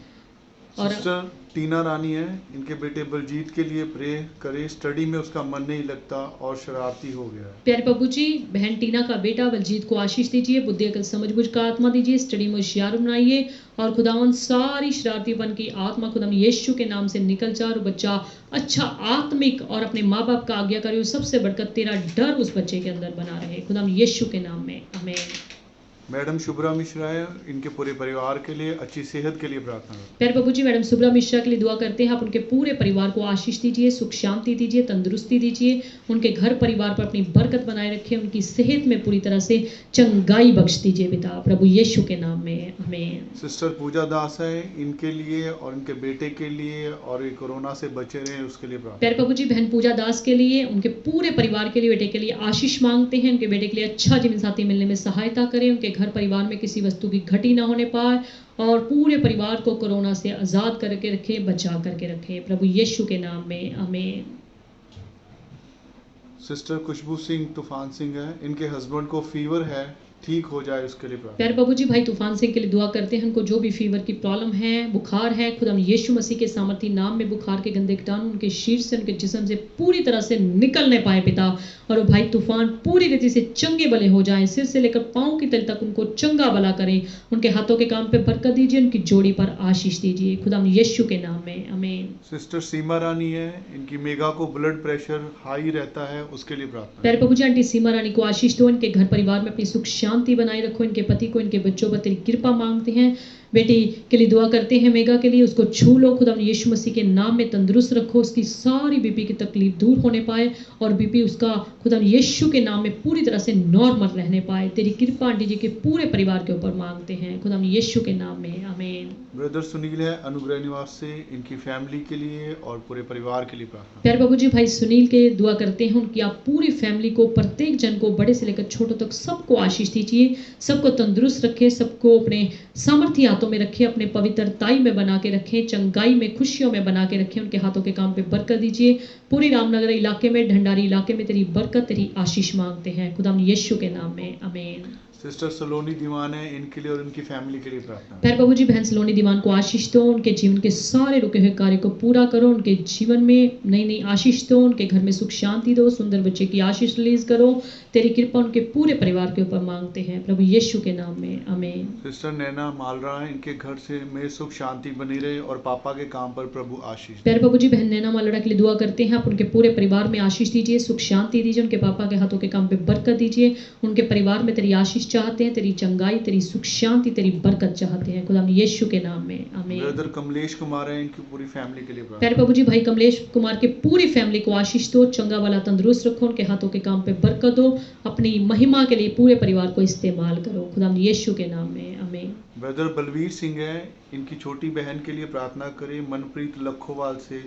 Speaker 1: और
Speaker 4: सिस्टर टीना रानी है, इनके बेटे बलजीत के लिए प्रे करें, स्टडी में उसका मन नहीं लगता और शरारती हो गया है।
Speaker 1: प्यारे प्रभु जी, बहन टीना का बेटा बलजीत को आशीष दीजिए, बुद्धि अकल समझ बुझ का आत्मा दीजिए, स्टडी में होशियार बनाइए, और खुदावन सारी शरारतीपन की आत्मा खुदावन यीशु के नाम से निकल जा, और बच्चा अच्छा आत्मिक और अपने माँ बाप का आज्ञाकारी, सबसे बढ़कर तेरा डर उस बच्चे के अंदर बना रहे, खुदावन यीशु के नाम में, आमीन।
Speaker 4: मैडम शुभ्रा मिश्रा है, इनके पूरे परिवार के लिए अच्छी सेहत के लिए प्रार्थना करते हैं।
Speaker 1: प्यारे प्रभु जी, मैडम शुभ्रा मिश्रा के लिए दुआ करते हैं, आप उनके पूरे परिवार को आशीष दीजिए, सुख शांति दीजिए, तंदुरुस्ती दीजिए, उनके घर परिवार पर अपनी बरकत बनाए रखें, उनकी सेहत में पूरी तरह से चंगाई बख्श दीजिए पिता, प्रभु यीशु के नाम में, आमीन।
Speaker 4: सिस्टर पूजा दास है, इनके लिए और इनके बेटे के लिए, और ये कोरोना से बचे रहे उसके लिए प्रार्थना।
Speaker 1: प्यारे प्रभु जी, बहन पूजा दास के लिए, उनके पूरे परिवार के लिए, बेटे के लिए आशीष मांगते हैं, उनके बेटे के लिए अच्छा जीवन साथी मिलने में सहायता करें, उनके घर परिवार में किसी वस्तु की घटी ना होने पाए, और पूरे परिवार को कोरोना से आजाद करके रखे, बचा करके रखे, प्रभु यीशु के नाम में, आमीन।
Speaker 4: सिस्टर खुशबू सिंह तूफान सिंह है, इनके हस्बैंड को फीवर है ठीक हो जाए उसके लिए प्रार्थना।
Speaker 1: प्यारे प्रभु जी, भाई तूफान सिंह के लिए दुआ करते हैं। उनको जो भी फीवर की प्रॉब्लम है, बुखार है, खुदा यीशु मसीह के सामर्थी नाम में बुखार के गंदे कीटाणु उनके शरीर से, उनके जिस्म से पूरी तरह से निकलने पाए पिता, और वो भाई तूफान पूरी रीति से चंगे भले हो जाएं, सिर से लेकर पांव की तल तक उनको चंगा भला करें। उनके हाथों के काम पे बरकत दीजिए, उनकी जोड़ी पर आशीष दीजिए, खुदा यीशु के नाम में, आमीन।
Speaker 4: सिस्टर सीमा रानी है, इनकी मेगा को ब्लड प्रेशर हाई रहता है, उसके लिए प्रार्थना।
Speaker 1: प्यारे प्रभु जी, आंटी सीमा रानी को आशीष दो, इनके घर परिवार में अपनी सुख शांति बनाए रखो, इनके पति को, इनके बच्चों पर तेरी कृपा मांगते हैं। बेटी के लिए दुआ करते हैं, मेगा के लिए, उसको छू लो खुदा यीशु मसीह के नाम में, तंदुरुस्त रखो, उसकी सारी बीपी की तकलीफ दूर होने पाए और बीपी उसका खुदा यीशु के नाम में पूरी तरह से नॉर्मल रहने पाए। तेरी कृपा आंटी जी के पूरे परिवार के ऊपर मांगते हैं खुदा यीशु के नाम में, आमीन।
Speaker 4: ब्रदर सुनील है अनुग्रह निवास से, इनकी फैमिली के लिए और पूरे परिवार के लिए प्रार्थना।
Speaker 1: प्यारे बाबू जी, भाई सुनील के दुआ करते हैं, उनकी आप पूरी फैमिली को, प्रत्येक जन को, बड़े से लेकर छोटों तक सबको आशीष दीजिए, सबको तंदुरुस्त रखे, सबको अपने सामर्थ्य हाथों में रखे, अपने पवित्रताई में बना के रखें, चंगाई में, खुशियों में बना के रखें, उनके हाथों के काम पे बरकत दीजिए। पूरी रामनगर इलाके में, ढंडारी इलाके में तेरी बरकत, तेरी आशीष मांगते हैं खुदा यीशु के नाम में, आमीन।
Speaker 4: सिस्टर सलोनी दीवान है, इनके लिए और इनकी फैमिली के लिए प्रार्थना।
Speaker 1: प्यारे बाबू जी, बहन सलोनी दीवान को आशीष दो, उनके जीवन के सारे रुके हुए कार्य को पूरा करो, उनके जीवन में नई नई आशीष दो, उनके घर में सुख शांति दो, सुंदर बच्चे की आशीष रिलीज करो, तेरी कृपा उनके पूरे परिवार के ऊपर मांगते हैं प्रभु यीशु के नाम में, आमीन।
Speaker 4: सिस्टर नैना मालरा है, इनके घर से में सुख शांति बनी रहे और पापा के काम पर प्रभु आशीष।
Speaker 1: प्यारे बाबू जी, बहन नैना मालरा के लिए दुआ करते हैं, आप उनके पूरे परिवार में आशीष दीजिए, सुख शांति दीजिए, उनके पापा के हाथों के काम पे बरकत दीजिए, उनके परिवार में तेरी आशीष चाहते हैं, तेरी चंगाई, तेरी सुख शांति, तेरी बरकत चाहते हैं खुदा यीशु के नाम में, आमीन।
Speaker 4: ब्रदर कमलेश कुमार है, इनकी पूरी फैमिली के लिए प्रार्थना।
Speaker 1: प्यारे प्रभु जी, भाई कमलेश कुमार के पूरी फैमिली को आशीष दो, चंगा वाला तंदुरुस्त रखो, उनके हाथों के काम पे बरकत दो, अपनी महिमा के लिए पूरे परिवार को इस्तेमाल करो खुदा यीशु के नाम में, आमीन।
Speaker 4: ब्रदर बलवीर सिंह है, इनकी छोटी बहन के लिए प्रार्थना करें, मनप्रीत लखोवाल से,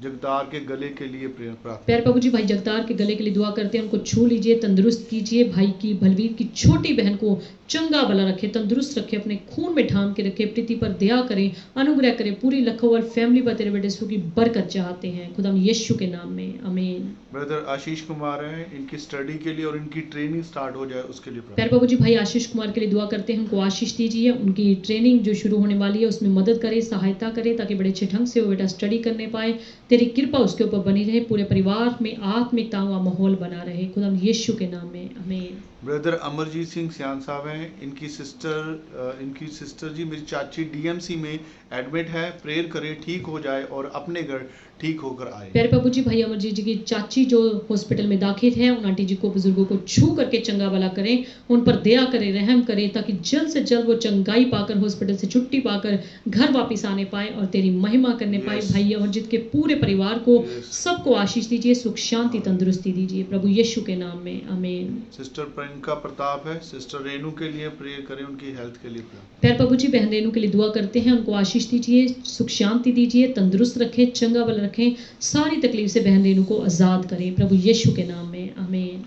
Speaker 4: जगतार के गले के लिए प्रार्थना।
Speaker 1: प्यारे प्रभु जी, भाई जगतार के गले के लिए दुआ करते हैं, उनको छू लीजिए, तंदुरुस्त कीजिए, भाई की बलवीर की छोटी बहन को चंगा भला रखे, तंदुरुस्त रखे, अपने खून में ढांक के रखे, प्रीति पर दया करें, अनुग्रह करें, पूरी लखोवाल फैमिली पर तेरे बेटे की बरकत चाहते हैं खुदा यीशु के नाम में, आमीन।
Speaker 4: ब्रदर आशीष कुमार है, इनकी स्टडी के लिए और इनकी ट्रेनिंग स्टार्ट हो जाए उसके लिए प्रार्थना।
Speaker 1: प्यारे बाबू जी, भाई आशीष कुमार के लिए दुआ करते हैं, उनको आशीष दीजिए, उनकी ट्रेनिंग जो शुरू होने वाली है उसमें मदद करें, सहायता करें, ताकि बड़े अच्छे ढंग से वो बेटा स्टडी करने पाए, तेरी कृपा उसके ऊपर बनी रहे, पूरे परिवार में आत्मिकता का माहौल बना रहे खुदा यीशु के नाम में, आमीन।
Speaker 4: ब्रदर अमरजीत सिंह सियान साहब हैं, इनकी सिस्टर जी मेरी चाची डीएमसी में एडमिट है, प्रेयर करें ठीक हो जाए और अपने घर ठीक होकर आए।
Speaker 1: प्यारे प्रभु जी, भाई अमरजीत जी की चाची जो हॉस्पिटल में दाखिल है, उन आंटी जी को, बुजुर्गों को छू करके चंगा भला करें, उन पर दया करें, रहम करें, ताकि जल्द से जल्द वो चंगाई पाकर, हॉस्पिटल से छुट्टी पाकर घर वापस आने पाए और तेरी महिमा करने पाए। भाई अमरजीत के पूरे परिवार को सबको आशीष दीजिए, सुख शांति तंदुरुस्ती दीजिए प्रभु यीशु के नाम में, आमीन।
Speaker 4: सिस्टर प्रियंका प्रताप है, सिस्टर रेनू के लिए प्रेयर करें, उनकी हेल्थ के लिए।
Speaker 1: प्यारे प्रभु जी, बहन रेनू के लिए दुआ करते हैं, उनको आशीष दीजिए, सुख शांति दीजिए, तंदुरुस्त रखें, चंगा भला रखें, सारी तकलीफ से बहन रेनू को आजाद करें प्रभु यीशु के नाम में, आमीन।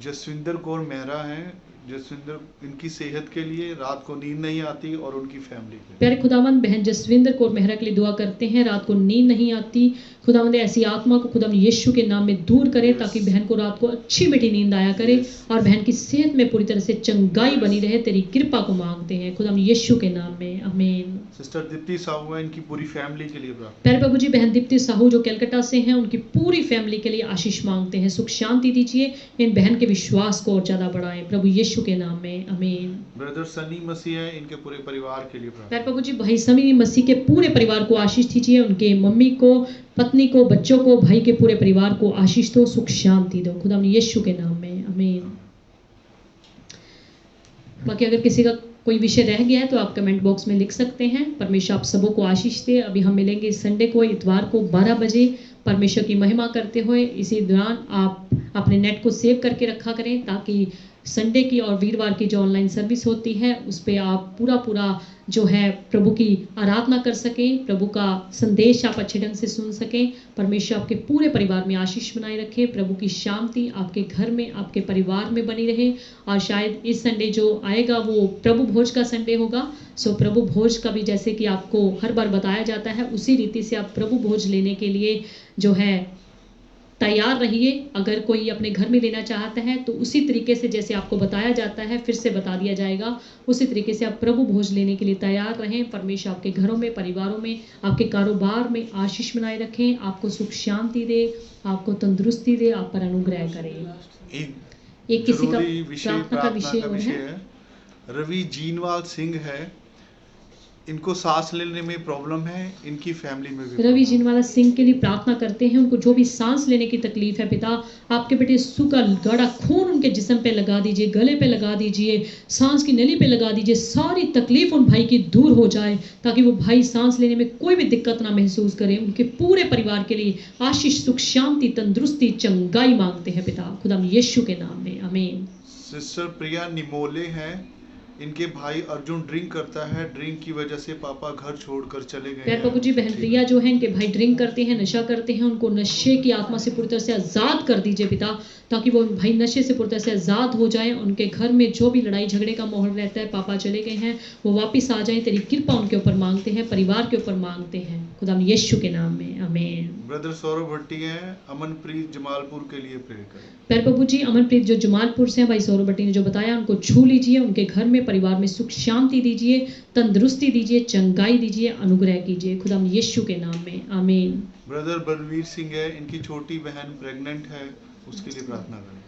Speaker 4: जसविंदर कौर मेहरा है, जसविंदर इनकी सेहत के लिए, रात को नींद नहीं आती और उनकी फैमिली के लिए।
Speaker 1: प्यारे खुदावंद, बहन जसविंदर कौर मेहरा के लिए दुआ करते हैं, रात को नींद नहीं आती, खुदावंद ऐसी आत्मा को खुदावंद यीशु के नाम में दूर करे, ताकि बहन को रात को अच्छी मीठी नींद आया करे और बहन की सेहत में पूरी तरह से चंगाई बनी रहे, तेरी कृपा को मांगते हैं खुदावंद यीशु के नाम में, आमीन।
Speaker 4: सिस्टर दीप्ति साहू है, इनकी पूरी फैमिली के लिए प्रार्थना।
Speaker 1: प्यारे प्रभु जी, बहन दीप्ति साहू जो कलकत्ता से हैं, उनकी पूरी फैमिली के लिए आशीष मांगते हैं, सुख शांति दीजिए, इन बहन के विश्वास को और ज्यादा बढ़ाएं प्रभु यीशु के नाम में, आमीन।
Speaker 4: ब्रदर सनी मसीह है, इनके पूरे परिवार के लिए प्रार्थना।
Speaker 1: प्यारे प्रभु जी, भाई सनी मसीह के पूरे परिवार को आशीष दीजिए, उनके मम्मी को, पत्नी को, बच्चों को, भाई के पूरे परिवार को आशीष दो, सुख शांति दो खुदा यीशु के नाम में, आमीन। बाकी अगर किसी का कोई विषय रह गया है तो आप कमेंट बॉक्स में लिख सकते हैं। परमेश्वर आप सबों को आशीष दे। अभी हम मिलेंगे संडे को, इतवार को 12 बजे परमेश्वर की महिमा करते हुए। इसी दौरान आप अपने नेट को सेव करके रखा करें, ताकि संडे की और वीरवार की जो ऑनलाइन सर्विस होती है उस पर आप पूरा जो है प्रभु की आराधना कर सकें, प्रभु का संदेश आप अच्छे ढंग से सुन सकें। परमेश्वर आपके पूरे परिवार में आशीष बनाए रखे, प्रभु की शांति आपके घर में, आपके परिवार में बनी रहे। और शायद इस संडे जो आएगा वो प्रभु भोज का संडे होगा। सो प्रभु भोज का भी जैसे कि आपको हर बार बताया जाता है, उसी रीति से आप प्रभु भोज लेने के लिए जो है तैयार रहिए। अगर कोई अपने घर में लेना चाहता है तो उसी तरीके से जैसे आपको बताया जाता है, फिर से बता दिया जाएगा, उसी तरीके से आप प्रभु भोज लेने के लिए तैयार रहें। परमेश्वर आपके घरों में, परिवारों में, आपके कारोबार में आशीष बनाए रखें, आपको सुख शांति दे, आपको तंदुरुस्ती दे, आप पर अनुग्रह करें। एक किसी का प्रार्थना का विषय और है,
Speaker 4: रवि जीनवाल सिंह है, इनको सांस लेने में प्रॉब्लम है, इनकी फैमिली में भी।
Speaker 1: रवि जीनवाला सिंह के लिए प्रार्थना करते हैं, उनको जो भी सांस लेने की तकलीफ है पिता, आपके बेटे यीशु का गाढ़ा खून उनके जिस्म पे लगा दीजिए, गले पे लगा दीजिए, सांस की नली पे लगा दीजिए, सारी तकलीफ उन भाई की दूर हो जाए, ताकि वो भाई सांस लेने में कोई भी दिक्कत ना महसूस करें। उनके पूरे परिवार के लिए आशीष, सुख, शांति, तंदुरुस्ती, चंगाई मांगते हैं पिता, खुदा यीशु के नाम में, आमीन।
Speaker 4: सिस्टर प्रिया निमोले हैं, इनके भाई अर्जुन ड्रिंक करता है, ड्रिंक की वजह से पापा घर छोड़कर चले गए
Speaker 1: प्यार प्रभु जी, बहन प्रिया जो है, इनके भाई ड्रिंक करते हैं, नशा करते हैं, उनको नशे की आत्मा से पूरी तरह से आजाद कर दीजिए पिता, ताकि वो भाई नशे से पूरी तरह से आजाद हो जाए। उनके घर में जो भी लड़ाई झगड़े का माहौल रहता है, पापा चले गए हैं, वो वापस आ जाएं। तेरी कृपा उनके ऊपर मांगते हैं, परिवार के ऊपर मांगते हैं, खुदा यीशु के नाम में, आमीन।
Speaker 4: ब्रदर सौरभ भट्टी है, अमनप्रीत जमालपुर के लिए प्रे करें।
Speaker 1: प्यार प्रभु जी, अमनप्रीत जो जमालपुर से हैं, भाई सौरभ भट्टी ने जो बताया, उनको छू लीजिए, उनके घर में, परिवार में सुख शांति दीजिए, तंदुरुस्ती दीजिए, चंगाई दीजिए, अनुग्रह कीजिए, खुदा यीशु के नाम में, आमीन।
Speaker 4: ब्रदर बलवीर सिंह है, इनकी छोटी बहन प्रेग्नेंट है, उसके लिए प्रार्थना करें।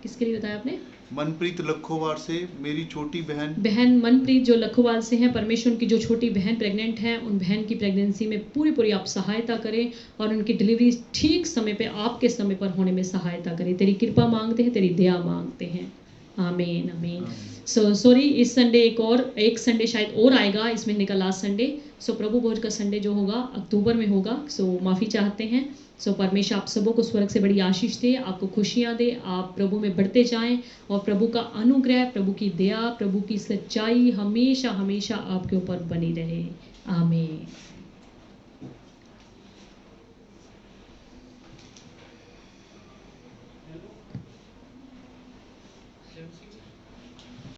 Speaker 1: किसके लिए बताया आपने?
Speaker 4: मनप्रीत लखोवाल से, मेरी छोटी
Speaker 1: बहन मनप्रीत जो लखोवाल से हैं, परमेश्वर उनकी जो छोटी बहन प्रेग्नेंट है, उन बहन की प्रेगनेंसी में पूरी आप सहायता करें और उनकी डिलीवरी ठीक समय पे, आपके समय पर होने में सहायता करें। तेरी कृपा मांगते हैं, तेरी दया मांगते हैं, आमीन, आमीन। सॉरी, इस संडे एक संडे शायद और आएगा, इस महीने का लास्ट संडे। प्रभु भोज का संडे जो होगा अक्टूबर में होगा। माफ़ी चाहते हैं। परमेश्वर आप सबों को स्वर्ग से बड़ी आशीष दे, आपको खुशियाँ दे, आप प्रभु में बढ़ते जाएं और प्रभु का अनुग्रह, प्रभु की दया, प्रभु की सच्चाई हमेशा हमेशा आपके ऊपर बनी रहे, आमीन।